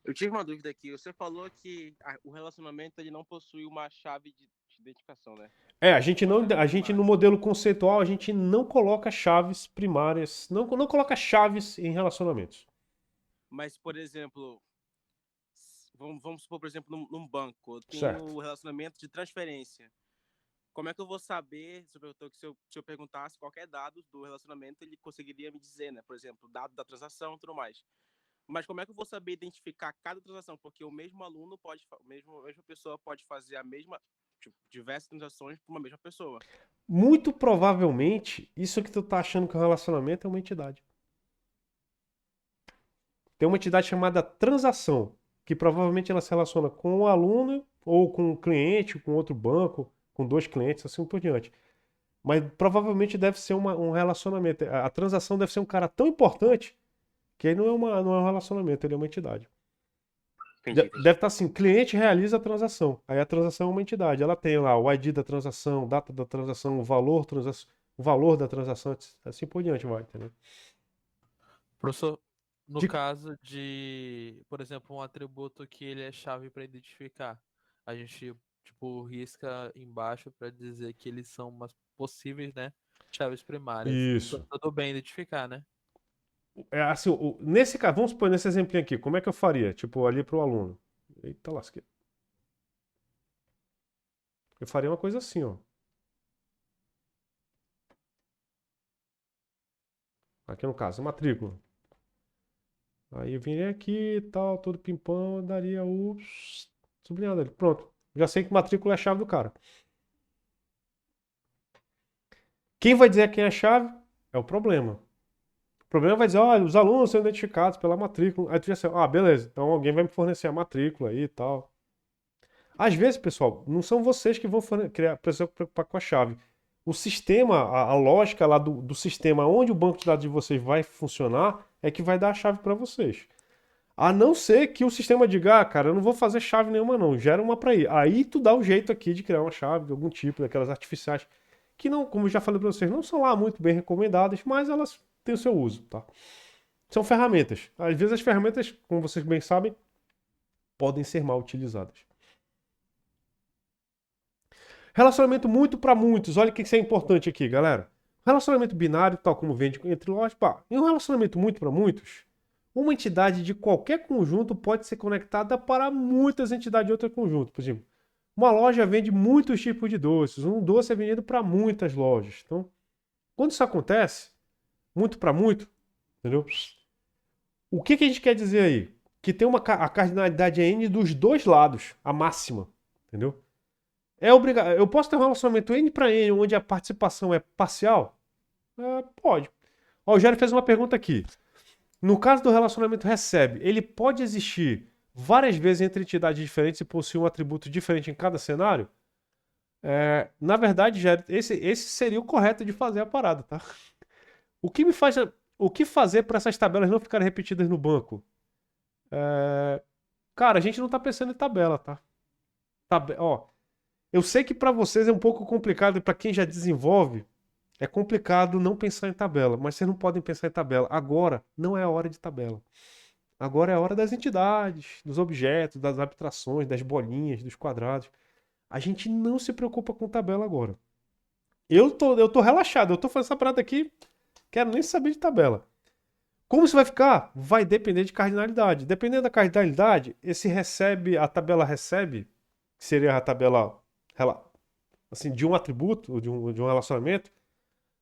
Eu tive uma dúvida aqui. Você falou que o relacionamento ele não possui uma chave de identificação, né? A gente no modelo conceitual, a gente não coloca chaves primárias, não coloca chaves em relacionamentos. Mas, por exemplo, vamos supor, por exemplo, num banco, eu tenho Certo. o relacionamento de transferência. Como é que eu vou saber, se eu perguntasse qualquer dado do relacionamento, ele conseguiria me dizer, né? Por exemplo, dado da transação e tudo mais. Mas como é que eu vou saber identificar cada transação? Porque o mesmo aluno a mesma pessoa pode fazer a mesma, tipo, diversas transações para uma mesma pessoa. Muito provavelmente, isso que tu tá achando que é um relacionamento é uma entidade. Tem uma entidade chamada transação, que provavelmente ela se relaciona com o aluno ou com o cliente, com outro banco, com dois clientes, assim por diante. Mas provavelmente deve ser um relacionamento. A transação deve ser um cara tão importante que aí não é um relacionamento, ele é uma entidade. Entendi, entendi. Deve estar assim, cliente realiza a transação. Aí a transação é uma entidade. Ela tem lá o ID da transação, data da transação, o valor da transação, assim por diante vai, entendeu? Professor, no De- caso de, por exemplo, um atributo que ele é chave para identificar, a gente, tipo, risca embaixo para dizer que eles são umas possíveis, né, chaves primárias. Isso. Tudo bem identificar, né? É assim, nesse caso, vamos supor nesse exemplinho aqui, como é que eu faria? Tipo, ali para o aluno. Eita lasqueira. Eu faria uma coisa assim, ó. Aqui no caso, matrícula. Aí eu viria aqui e tal, todo pimpão, eu daria o sublinhado ali. Pronto. Já sei que matrícula é a chave do cara. Quem vai dizer quem é a chave é o problema. O problema vai dizer, olha, os alunos são identificados pela matrícula. Aí tu já sei, ah, beleza, então alguém vai me fornecer a matrícula aí e tal. Às vezes, pessoal, não são vocês que vão precisar preocupar com a chave. O sistema, a lógica lá do sistema onde o banco de dados de vocês vai funcionar é que vai dar a chave para vocês. A não ser que o sistema diga, ah, cara, eu não vou fazer chave nenhuma não, gera uma para ir. Aí tu dá um jeito aqui de criar uma chave de algum tipo, daquelas artificiais, que não, como eu já falei para vocês, não são lá muito bem recomendadas, mas elas têm o seu uso, tá? São ferramentas. Às vezes as ferramentas, como vocês bem sabem, podem ser mal utilizadas. Relacionamento muito para muitos. Olha o que isso é importante aqui, galera. Relacionamento binário, tal como vende entre lojas, pá. Em um relacionamento muito para muitos, uma entidade de qualquer conjunto pode ser conectada para muitas entidades de outro conjunto. Por exemplo, uma loja vende muitos tipos de doces. Um doce é vendido para muitas lojas. Então, quando isso acontece, muito para muito, entendeu? O que a gente quer dizer aí? Que tem a cardinalidade é N dos dois lados, a máxima, entendeu? É obrigado. Eu posso ter um relacionamento N para N onde a participação é parcial? Pode. Ó, o Jair fez uma pergunta aqui. No caso do relacionamento recebe, ele pode existir várias vezes entre entidades diferentes e possuir um atributo diferente em cada cenário? Na verdade, Jair, esse seria o correto de fazer a parada, tá? O que me faz, o que fazer para essas tabelas não ficarem repetidas no banco? Cara, a gente não tá pensando em tabela, tá? Ó, eu sei que para vocês é um pouco complicado e para quem já desenvolve é complicado não pensar em tabela, mas vocês não podem pensar em tabela. Agora não é a hora de tabela. Agora é a hora das entidades, dos objetos, das abstrações, das bolinhas, dos quadrados. A gente não se preocupa com tabela agora. Eu tô relaxado, eu tô fazendo essa parada aqui, quero nem saber de tabela. Como isso vai ficar? Vai depender de cardinalidade. Dependendo da cardinalidade, a tabela recebe, que seria a tabela assim, de um atributo, de um relacionamento,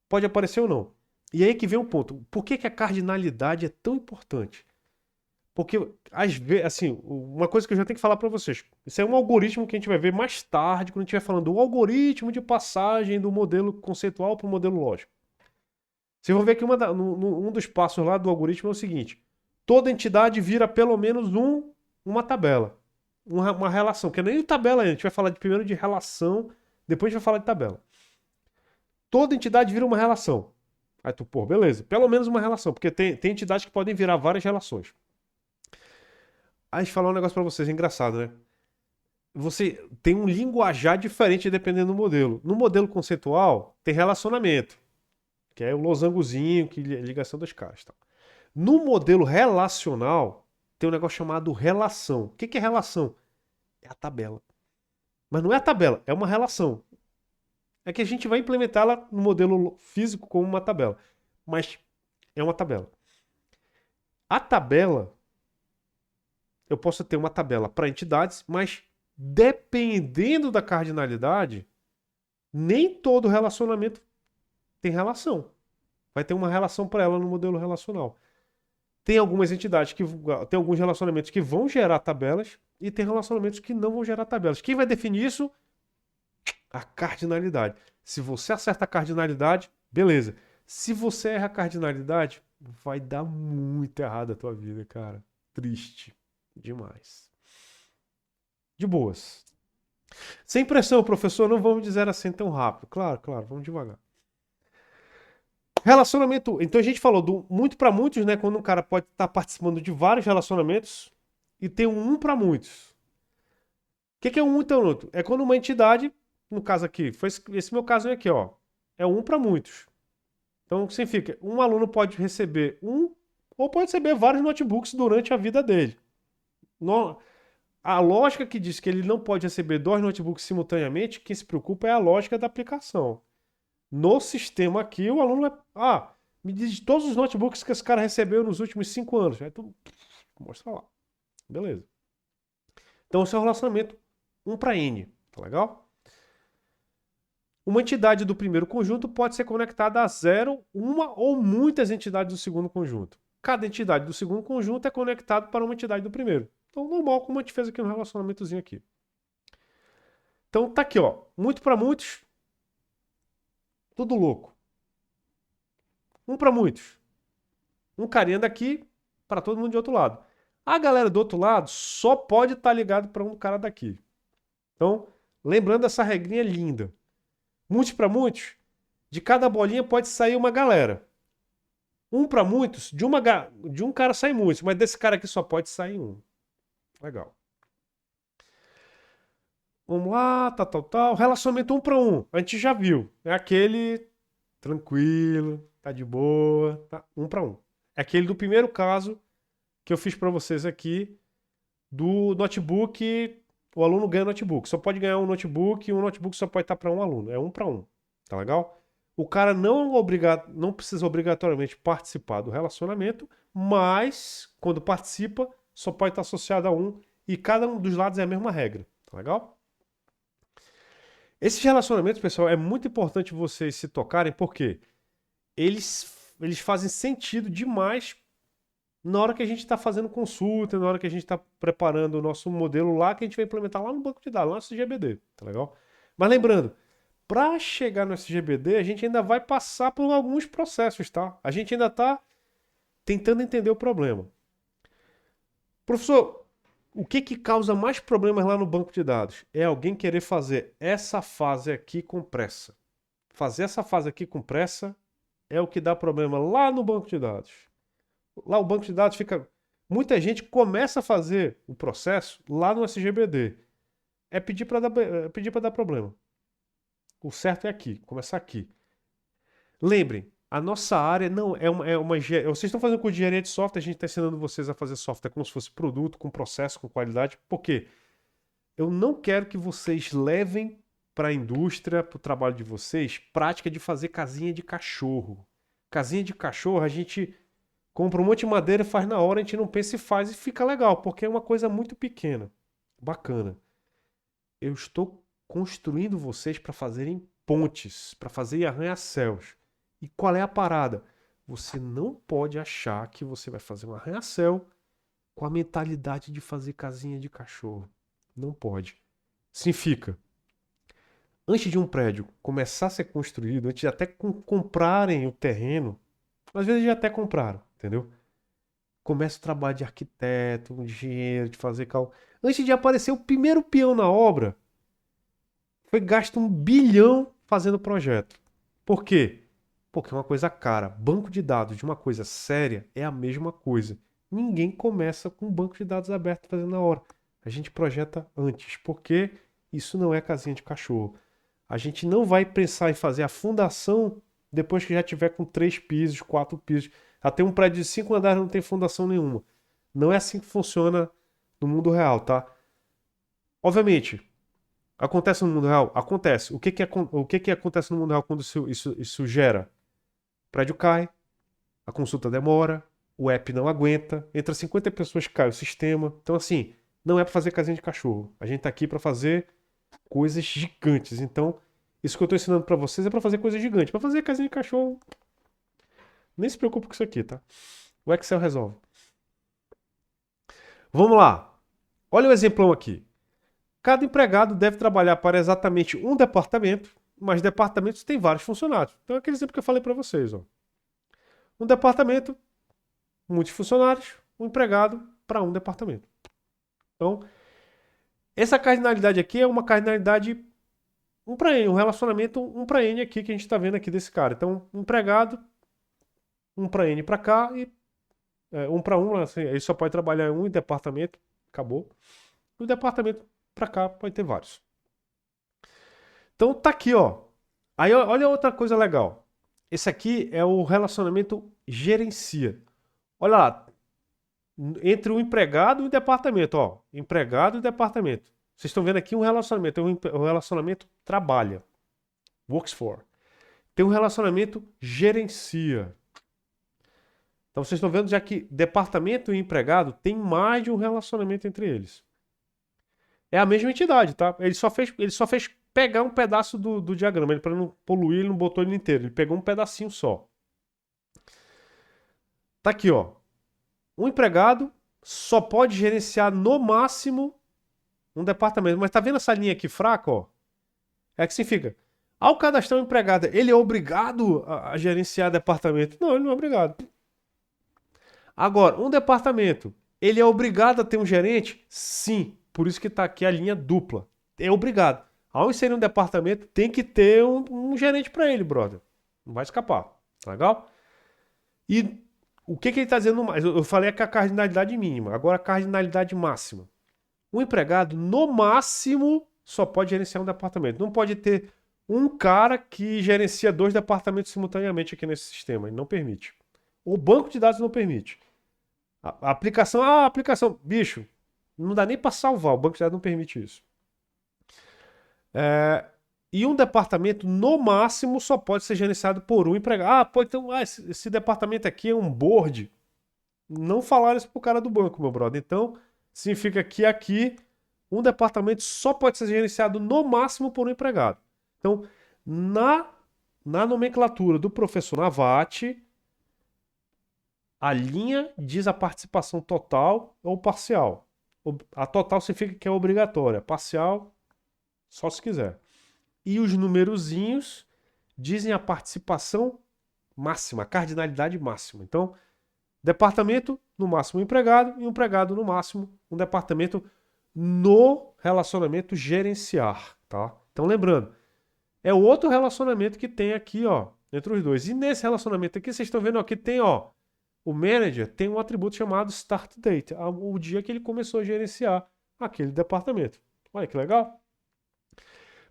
pode aparecer ou não. E aí que vem um ponto. Por que a cardinalidade é tão importante? Porque, às vezes, assim, uma coisa que eu já tenho que falar para vocês. Isso é um algoritmo que a gente vai ver mais tarde, quando a gente estiver falando do algoritmo de passagem do modelo conceitual para o modelo lógico. Vocês vão ver que um dos passos lá do algoritmo é o seguinte. Toda entidade vira pelo menos uma tabela. Uma relação. Que nem tabela ainda. A gente vai falar primeiro de relação, depois a gente vai falar de tabela. Toda entidade vira uma relação. Aí tu, pô, beleza. Pelo menos uma relação, porque tem entidades que podem virar várias relações. Aí a gente falar um negócio pra vocês, é engraçado, né? Você tem um linguajar diferente dependendo do modelo. No modelo conceitual, tem relacionamento, que é o losangozinho, que é a ligação dos caras. Tal. No modelo relacional, tem um negócio chamado relação. O que é relação? É a tabela. Mas não é a tabela, é uma relação. É que a gente vai implementá-la no modelo físico como uma tabela. Mas é uma tabela. A tabela, eu posso ter uma tabela para entidades, mas dependendo da cardinalidade, nem todo relacionamento tem relação. Vai ter uma relação para ela no modelo relacional. Tem algumas entidades tem alguns relacionamentos que vão gerar tabelas e tem relacionamentos que não vão gerar tabelas. Quem vai definir isso? A cardinalidade. Se você acerta a cardinalidade, beleza. Se você erra a cardinalidade, vai dar muito errado a tua vida, cara. Triste demais. De boas. Sem pressão, professor, não vamos dizer assim tão rápido. Claro, vamos devagar. Relacionamento. Então a gente falou do muito para muitos, né? Quando um cara pode estar participando de vários relacionamentos e tem um para muitos. O que é um para outro? É quando uma entidade, no caso aqui, foi esse meu caso aqui, ó, é um para muitos. Então, o que significa? Um aluno pode receber um ou pode receber vários notebooks durante a vida dele. A lógica que diz que ele não pode receber 2 notebooks simultaneamente, quem se preocupa é a lógica da aplicação. No sistema aqui, o aluno vai... me diz todos os notebooks que esse cara recebeu nos últimos 5 anos. Aí tu mostra lá. Beleza. Então, esse é o relacionamento 1 para N. Tá legal? Uma entidade do primeiro conjunto pode ser conectada a 0, uma ou muitas entidades do segundo conjunto. Cada entidade do segundo conjunto é conectada para uma entidade do primeiro. Então, normal, como a gente fez aqui no relacionamentozinho aqui. Então, tá aqui, ó. Muito para muitos. Tudo louco. Um para muitos. Um carinha daqui para todo mundo de outro lado. A galera do outro lado só pode estar ligado para um cara daqui. Então, lembrando essa regrinha linda. Muitos para muitos, de cada bolinha pode sair uma galera. Um para muitos, de um cara sai muitos, mas desse cara aqui só pode sair um. Legal. Vamos lá, tal. Relacionamento 1 para 1. A gente já viu. É aquele tranquilo, tá de boa, tá? 1 para 1. É aquele do primeiro caso que eu fiz para vocês aqui do notebook. O aluno ganha notebook. Só pode ganhar um notebook e um notebook só pode estar para um aluno. É 1 para 1. Tá legal? O cara não precisa obrigatoriamente participar do relacionamento, mas quando participa, só pode estar associado a um e cada um dos lados é a mesma regra. Tá legal? Esses relacionamentos, pessoal, é muito importante vocês se tocarem porque eles fazem sentido demais na hora que a gente está fazendo consulta, na hora que a gente está preparando o nosso modelo lá, que a gente vai implementar lá no banco de dados, lá no SGBD, tá legal? Mas lembrando, para chegar no SGBD, a gente ainda vai passar por alguns processos, tá? A gente ainda está tentando entender o problema. Professor, o que causa mais problemas lá no banco de dados? É alguém querer fazer essa fase aqui com pressa. Fazer essa fase aqui com pressa é o que dá problema lá no banco de dados. Lá o banco de dados fica... Muita gente começa a fazer o processo lá no SGBD. É pedir para dar problema. O certo é aqui, começar aqui. Lembrem, a nossa área não vocês estão fazendo com engenharia de software, a gente está ensinando vocês a fazer software como se fosse produto, com processo, com qualidade. Por quê? Eu não quero que vocês levem para a indústria, para o trabalho de vocês, prática de fazer casinha de cachorro. Casinha de cachorro, a gente compra um monte de madeira, faz na hora, a gente não pensa e faz e fica legal, porque é uma coisa muito pequena. Bacana. Eu estou construindo vocês para fazerem pontes, para fazer arranha-céus. E qual é a parada? Você não pode achar que você vai fazer um arranha-céu com a mentalidade de fazer casinha de cachorro. Não pode. Significa, antes de um prédio começar a ser construído, antes de até comprarem o terreno, às vezes já até compraram, entendeu? Começa o trabalho de arquiteto, de engenheiro, de fazer cálculo. Antes de aparecer o primeiro peão na obra, foi gasto 1 bilhão fazendo o projeto. Por quê? Porque é uma coisa cara. Banco de dados de uma coisa séria é a mesma coisa. Ninguém começa com um banco de dados aberto fazendo na hora. A gente projeta antes, porque isso não é casinha de cachorro. A gente não vai pensar em fazer a fundação depois que já tiver com 3 pisos, 4 pisos. Até um prédio de 5 andares não tem fundação nenhuma. Não é assim que funciona no mundo real, tá? Obviamente, acontece no mundo real? Acontece. O que acontece no mundo real quando isso gera? O prédio cai, a consulta demora, o app não aguenta, entra 50 pessoas, cai o sistema. Então, assim, não é para fazer casinha de cachorro. A gente tá aqui para fazer coisas gigantes. Então, isso que eu tô ensinando para vocês é para fazer coisas gigantes. Para fazer casinha de cachorro, nem se preocupe com isso aqui, tá? O Excel resolve. Vamos lá. Olha o exemplão aqui. Cada empregado deve trabalhar para exatamente um departamento, mas departamentos têm vários funcionários. Então, é aquele exemplo que eu falei para vocês. Ó. Um departamento, muitos funcionários, um empregado para um departamento. Então, essa cardinalidade aqui é uma cardinalidade 1 para N, um relacionamento 1 para N aqui que a gente está vendo aqui desse cara. Então, um empregado, 1 para N para cá e 1 para 1, assim, ele só pode trabalhar em um departamento Acabou. No departamento para cá pode ter vários. Então tá aqui, ó. Aí olha outra coisa legal. Esse aqui é o relacionamento gerencia. Olha lá. Entre o empregado e o departamento, ó. Empregado e departamento. Vocês estão vendo aqui um relacionamento. O relacionamento trabalha. Works for. Tem um relacionamento gerencia. Então vocês estão vendo já que departamento e empregado tem mais de um relacionamento entre eles. É a mesma entidade, tá? Ele só fez pegar um pedaço do diagrama. Para não poluir, ele não botou ele inteiro. Ele pegou um pedacinho só. Tá aqui, ó. Um empregado só pode gerenciar no máximo um departamento. Mas tá vendo essa linha aqui fraca, ó? É que significa, ao cadastrar um empregado, ele é obrigado a gerenciar departamento? Não, ele não é obrigado. Agora, um departamento, ele é obrigado a ter um gerente? Sim. Por isso que tá aqui a linha dupla. É obrigado. Ao inserir um departamento, tem que ter um gerente para ele, brother. Não vai escapar. Tá legal? E o que ele está dizendo mais? Eu falei que é a cardinalidade mínima. Agora a cardinalidade máxima. Um empregado, no máximo, só pode gerenciar um departamento. Não pode ter um cara que gerencia 2 departamentos simultaneamente aqui nesse sistema. Ele não permite. O banco de dados não permite. A aplicação, bicho, não dá nem para salvar. O banco de dados não permite isso. E um departamento, no máximo, só pode ser gerenciado por um empregado. Então, esse departamento aqui é um board. Não falaram isso pro cara do banco, meu brother. Então, significa que aqui um departamento só pode ser gerenciado no máximo por um empregado. Então, na nomenclatura do professor Navati, a linha diz a participação total ou parcial. A total significa que é obrigatória. Parcial, só se quiser. E os numerozinhos dizem a participação máxima, a cardinalidade máxima. Então, departamento, no máximo um empregado, e um empregado, no máximo, um departamento no relacionamento gerenciar, tá? Então, lembrando, é o outro relacionamento que tem aqui, ó, entre os dois. E nesse relacionamento aqui, vocês estão vendo aqui, tem, ó, o manager tem um atributo chamado start date, o dia que ele começou a gerenciar aquele departamento. Olha que legal.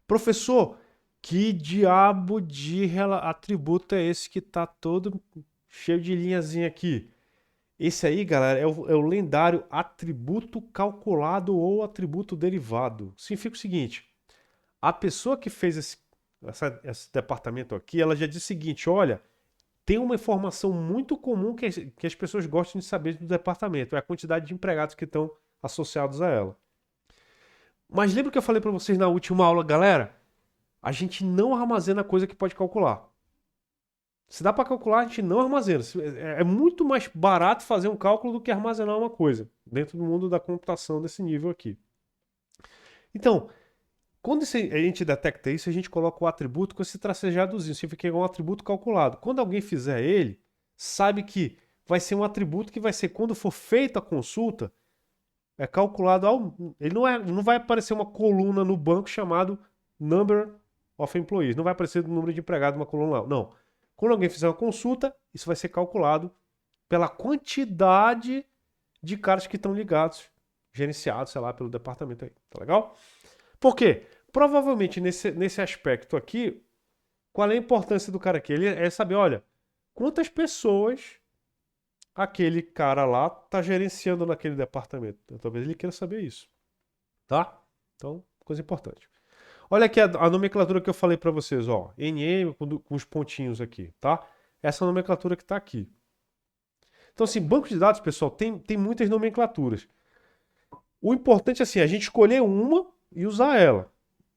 Professor, que diabo de atributo é esse que tá todo cheio de linhazinha aqui? Esse aí, galera, é o lendário atributo calculado ou atributo derivado. Significa o seguinte, a pessoa que fez esse departamento aqui, ela já disse o seguinte, olha, tem uma informação muito comum que as pessoas gostam de saber do departamento, é a quantidade de empregados que estão associados a ela. Mas lembra que eu falei para vocês na última aula, galera? A gente não armazena coisa que pode calcular. Se dá para calcular, a gente não armazena. É muito mais barato fazer um cálculo do que armazenar uma coisa dentro do mundo da computação desse nível aqui. Então, quando a gente detecta isso, a gente coloca o atributo com esse tracejadozinho. Significa que é um atributo calculado. Quando alguém fizer ele, sabe que vai ser um atributo que vai ser, quando for feita a consulta, é calculado ele não vai aparecer uma coluna no banco chamado number of employees. Não vai aparecer o número de empregados numa coluna lá. Não. Quando alguém fizer uma consulta, isso vai ser calculado pela quantidade de caras que estão ligados, gerenciados, sei lá, pelo departamento aí. Tá legal? Por quê? Provavelmente nesse aspecto aqui, qual é a importância do cara aqui? Ele é saber, olha, quantas pessoas aquele cara lá está gerenciando naquele departamento. Então, talvez ele queira saber isso. Tá? Então, coisa importante. Olha aqui a nomenclatura que eu falei para vocês, ó. NM com os pontinhos aqui, tá? Essa nomenclatura que está aqui. Então, assim, banco de dados, pessoal, tem muitas nomenclaturas. O importante é, assim, a gente escolher uma e usar ela.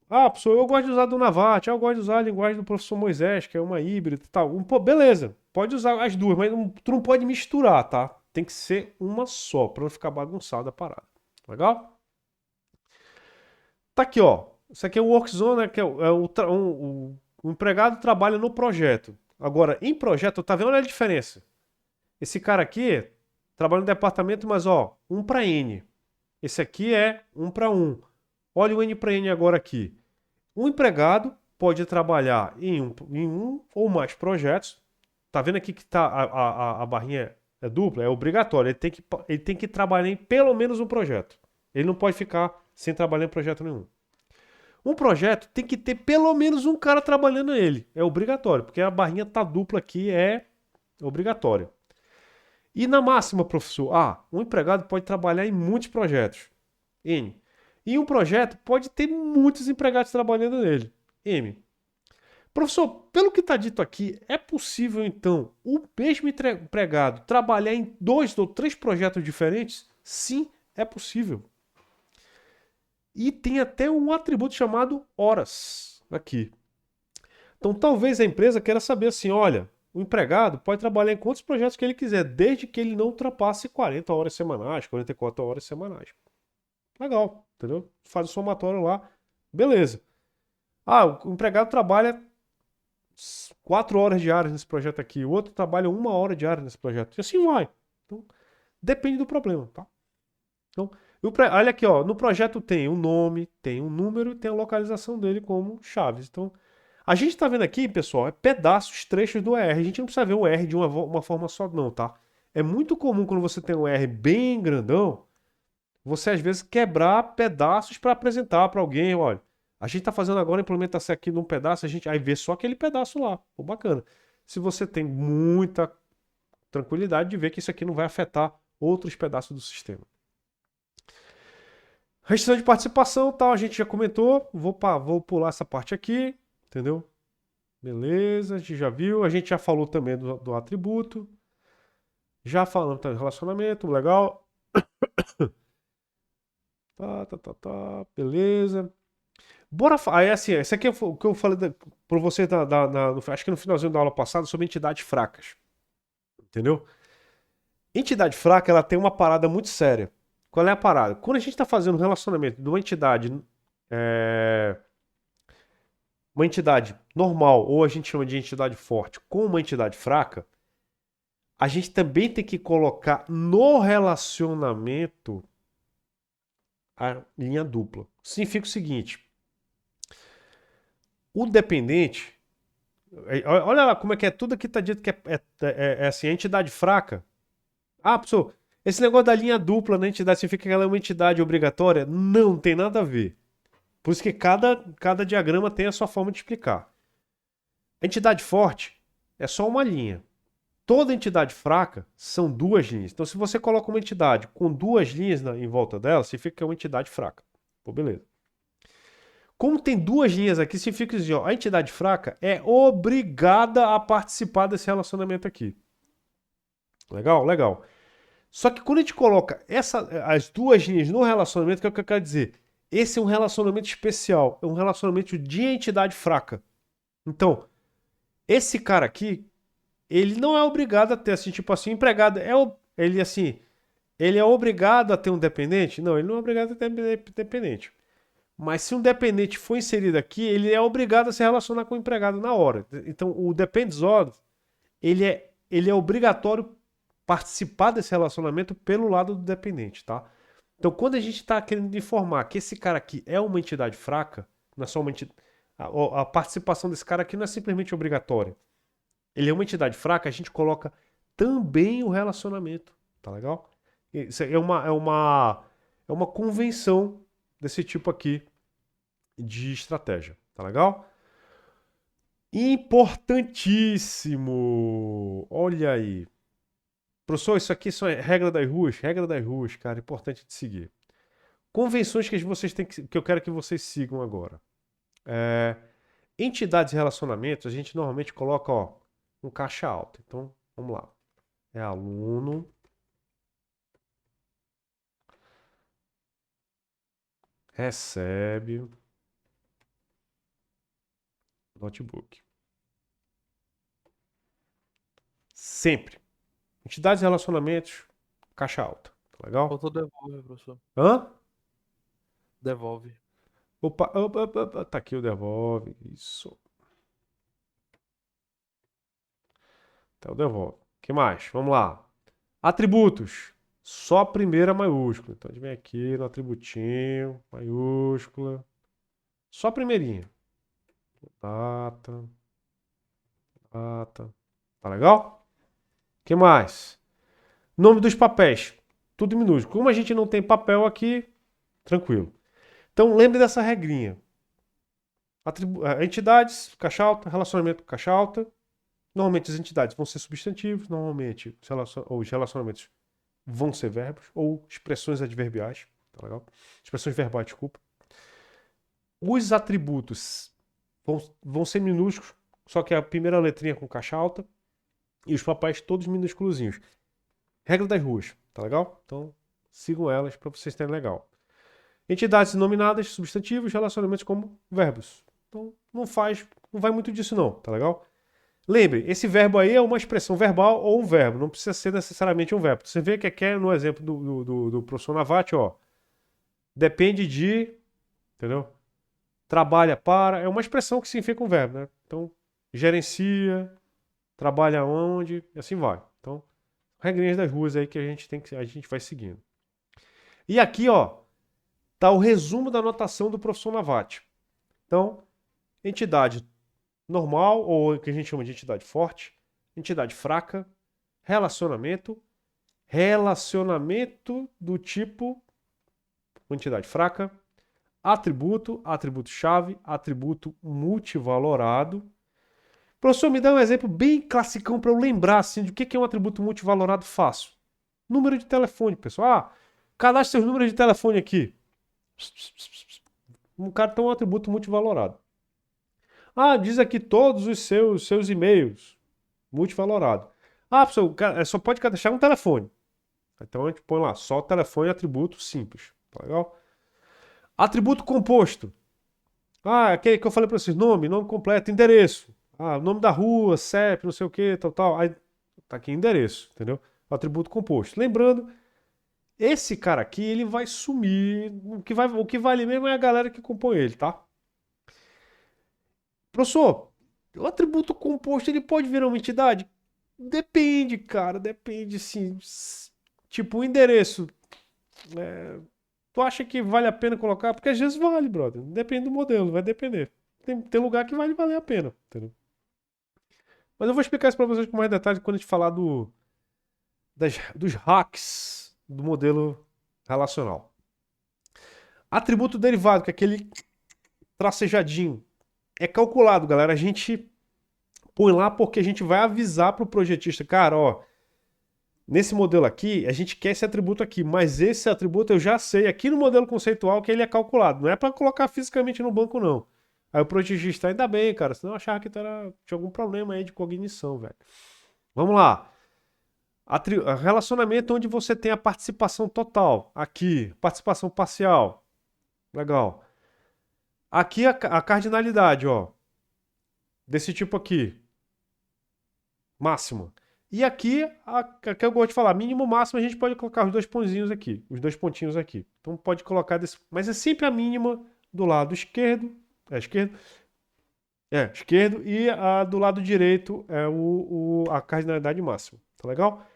Ah, professor, eu gosto de usar do Navati, eu gosto de usar a linguagem do professor Moisés, que é uma híbrida e tal. Pô, beleza, pode usar as duas, mas tu não pode misturar, tá? Tem que ser uma só, para não ficar bagunçada a parada. Legal? Tá aqui, ó. Isso aqui é o Workzone, né? Que o empregado trabalha no projeto. Agora, em projeto, tá vendo? Olha a diferença. Esse cara aqui trabalha no departamento, mas ó, 1 para N. Esse aqui é 1 para 1. Olha o N para N agora aqui. Um empregado pode trabalhar em um ou mais projetos. Tá vendo aqui que tá a barrinha é dupla? É obrigatório. Ele tem que trabalhar em pelo menos um projeto. Ele não pode ficar sem trabalhar em projeto nenhum. Um projeto tem que ter pelo menos um cara trabalhando nele. É obrigatório, porque a barrinha tá dupla aqui, é obrigatório. E na máxima, professor, um empregado pode trabalhar em muitos projetos. N. E um projeto pode ter muitos empregados trabalhando nele. M. Professor, pelo que está dito aqui, é possível então o mesmo empregado trabalhar em 2 ou 3 projetos diferentes? Sim, é possível. E tem até um atributo chamado horas aqui. Então talvez a empresa queira saber assim, olha, o empregado pode trabalhar em quantos projetos que ele quiser, desde que ele não ultrapasse 40 horas semanais, 44 horas semanais. Legal, entendeu? Faz o somatório lá, beleza. O empregado trabalha 4 horas diárias nesse projeto aqui, o outro trabalha 1 hora diária nesse projeto. E assim vai. Então, depende do problema, tá? Então, olha aqui, ó, no projeto tem um nome, tem um número e tem a localização dele como chaves. Então, a gente tá vendo aqui, pessoal, é pedaços, trechos do ER. A gente não precisa ver o R de uma forma só, não, tá? É muito comum quando você tem um R bem grandão, você às vezes quebrar pedaços para apresentar para alguém, olha. A gente está fazendo agora a implementação aqui num pedaço, a gente aí vê só aquele pedaço lá. Pô, bacana. Se você tem muita tranquilidade de ver que isso aqui não vai afetar outros pedaços do sistema. Restrição de participação, tal, a gente já comentou. Vou pular essa parte aqui, entendeu? Beleza, a gente já viu. A gente já falou também do atributo. Já falamos do relacionamento, legal. Beleza. Bora. Aí, assim, esse aqui é o que eu falei para você, acho que no finalzinho da aula passada, sobre entidades fracas. Entendeu? Entidade fraca, ela tem uma parada muito séria. Qual é a parada? Quando a gente está fazendo um relacionamento de uma entidade normal, ou a gente chama de entidade forte, com uma entidade fraca, a gente também tem que colocar no relacionamento a linha dupla. Significa o seguinte: o dependente, olha lá como é que é, tudo aqui está dito que é assim, a entidade fraca. Professor, esse negócio da linha dupla na entidade significa que ela é uma entidade obrigatória? Não tem nada a ver. Por isso que cada diagrama tem a sua forma de explicar. A entidade forte é só uma linha. Toda entidade fraca são 2 linhas. Então, se você coloca uma entidade com 2 linhas em volta dela, significa que é uma entidade fraca. Pô, beleza. Como tem 2 linhas aqui, significa que a entidade fraca é obrigada a participar desse relacionamento aqui. Legal? Legal. Só que quando a gente coloca as 2 linhas no relacionamento, o que eu quero dizer? Esse é um relacionamento especial, é um relacionamento de entidade fraca. Então, esse cara aqui, ele não é obrigado a ter, assim, tipo assim, empregado, ele é obrigado a ter um dependente? Não, ele não é obrigado a ter um dependente. Mas se um dependente for inserido aqui, ele é obrigado a se relacionar com o empregado na hora. Então, o depends on, ele é obrigatório participar desse relacionamento pelo lado do dependente, tá? Então, quando a gente está querendo informar que esse cara aqui é uma entidade fraca, não é só uma entidade, a participação desse cara aqui não é simplesmente obrigatória. Ele é uma entidade fraca, a gente coloca também o relacionamento, tá legal? Isso é uma convenção desse tipo aqui de estratégia, tá legal? Importantíssimo! Olha aí. Professor, isso aqui são regra das ruas, cara, importante de seguir. Convenções que vocês têm que eu quero que vocês sigam agora. Entidades e relacionamentos, a gente normalmente coloca, um caixa alta. Então, vamos lá. É aluno, recebe notebook. Sempre. Entidades e relacionamentos, caixa alta. Tá legal? Faltou devolve, professor. Hã? Devolve. Opa, tá aqui o devolve. Isso. Então, devolve. O que mais? Vamos lá. Atributos. Só a primeira maiúscula. Então, a gente vem aqui no atributinho, maiúscula. Só a primeirinha. Data. Tá legal? O que mais? Nome dos papéis. Tudo minúsculo. Como a gente não tem papel aqui, Tranquilo. Então, lembre dessa regrinha. Entidades, caixa alta, relacionamento, caixa alta. Normalmente as entidades vão ser substantivos, normalmente os relacionamentos vão ser verbos ou expressões adverbiais, tá legal? Expressões verbais, desculpa. Os atributos vão ser minúsculos, só que a primeira letrinha com caixa alta e os papéis todos minúsculozinhos. Regra das ruas, tá legal? Então, sigam elas para vocês terem legal. Entidades nominadas, substantivos, relacionamentos como verbos. Então, não vai muito disso não, tá legal? Lembre, esse verbo aí é uma expressão verbal ou um verbo, não precisa ser necessariamente um verbo. Você vê que aqui é no exemplo do professor Navati, ó. Depende de, entendeu? Trabalha para, é uma expressão que significa um verbo, né? Então, gerencia, trabalha onde, e assim vai. Então, regrinhas das ruas aí que a gente vai seguindo. E aqui, ó, tá o resumo da notação do professor Navati. Então, entidade normal, ou o que a gente chama de entidade forte, entidade fraca, relacionamento do tipo entidade fraca, atributo-chave, atributo multivalorado. Professor, me dá um exemplo bem classicão para eu lembrar assim, de que é um atributo multivalorado fácil. Número de telefone, pessoal. Cadastre seus números de telefone aqui. Um cara tem um atributo multivalorado. Diz aqui todos os seus e-mails. Multivalorado. Professor, só pode cadastrar um telefone. Então a gente põe lá, só telefone e atributo simples. Tá legal? Atributo composto. Aquele que eu falei para vocês, nome completo, endereço. Nome da rua, CEP, não sei o que, tal. Aí tá aqui endereço, entendeu? Atributo composto. Lembrando, esse cara aqui, ele vai sumir. O que vale mesmo é a galera que compõe ele, tá? Professor, o atributo composto, ele pode virar uma entidade? Depende, cara, depende, sim. Tipo, o endereço. Tu acha que vale a pena colocar? Porque às vezes vale, brother. Depende do modelo, vai depender. Tem lugar que vai valer a pena, entendeu? Mas eu vou explicar isso pra vocês com mais detalhes quando a gente falar dos hacks do modelo relacional. Atributo derivado, que é aquele tracejadinho. É calculado, galera. A gente põe lá porque a gente vai avisar pro projetista, cara, ó, nesse modelo aqui, a gente quer esse atributo aqui, mas esse atributo eu já sei aqui no modelo conceitual que ele é calculado. Não é para colocar fisicamente no banco, não. Aí o projetista, ainda bem, cara, senão eu achava que tinha algum problema aí de cognição, velho. Vamos lá. Relacionamento onde você tem a participação total. Aqui, participação parcial. Legal. Aqui a cardinalidade, ó. Desse tipo aqui. Máxima. E aqui, que eu gosto de falar, mínimo, máximo, a gente pode colocar os dois pontinhos aqui. Os dois pontinhos aqui. Então pode colocar mas é sempre a mínima do lado esquerdo. Esquerdo. E a do lado direito é a cardinalidade máxima. Tá legal?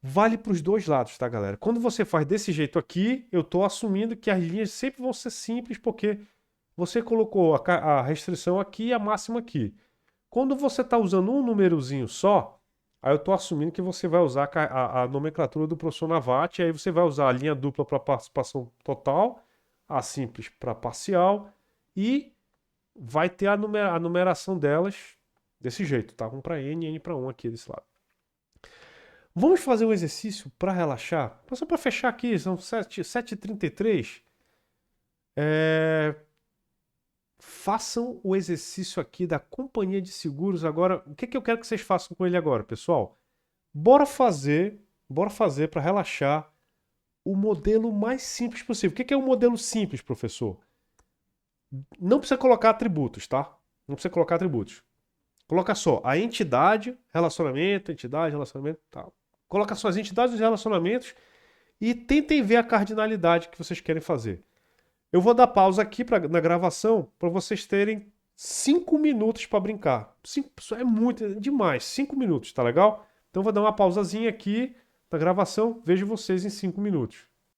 Vale para os dois lados, tá, galera? Quando você faz desse jeito aqui, eu tô assumindo que as linhas sempre vão ser simples, porque você colocou a restrição aqui e a máxima aqui. Quando você tá usando um númerozinho só, aí eu estou assumindo que você vai usar a nomenclatura do professor Navati, aí você vai usar a linha dupla para participação total, a simples para parcial, e vai ter a numeração delas desse jeito, tá? 1 para N, N para 1 aqui desse lado. Vamos fazer um exercício para relaxar? Só para fechar aqui, são 7h33. Façam o exercício aqui da companhia de seguros. Agora, o que eu quero que vocês façam com ele agora, pessoal? Bora fazer para relaxar o modelo mais simples possível. O que é um modelo simples, professor? Não precisa colocar atributos, tá? Não precisa colocar atributos. Coloca só a entidade, relacionamento, tal. Coloca só as entidades e os relacionamentos e tentem ver a cardinalidade que vocês querem fazer. Eu vou dar pausa aqui na gravação para vocês terem 5 minutos para brincar. É muito, demais. 5 minutos, tá legal? Então vou dar uma pausazinha aqui na gravação. Vejo vocês em 5 minutos.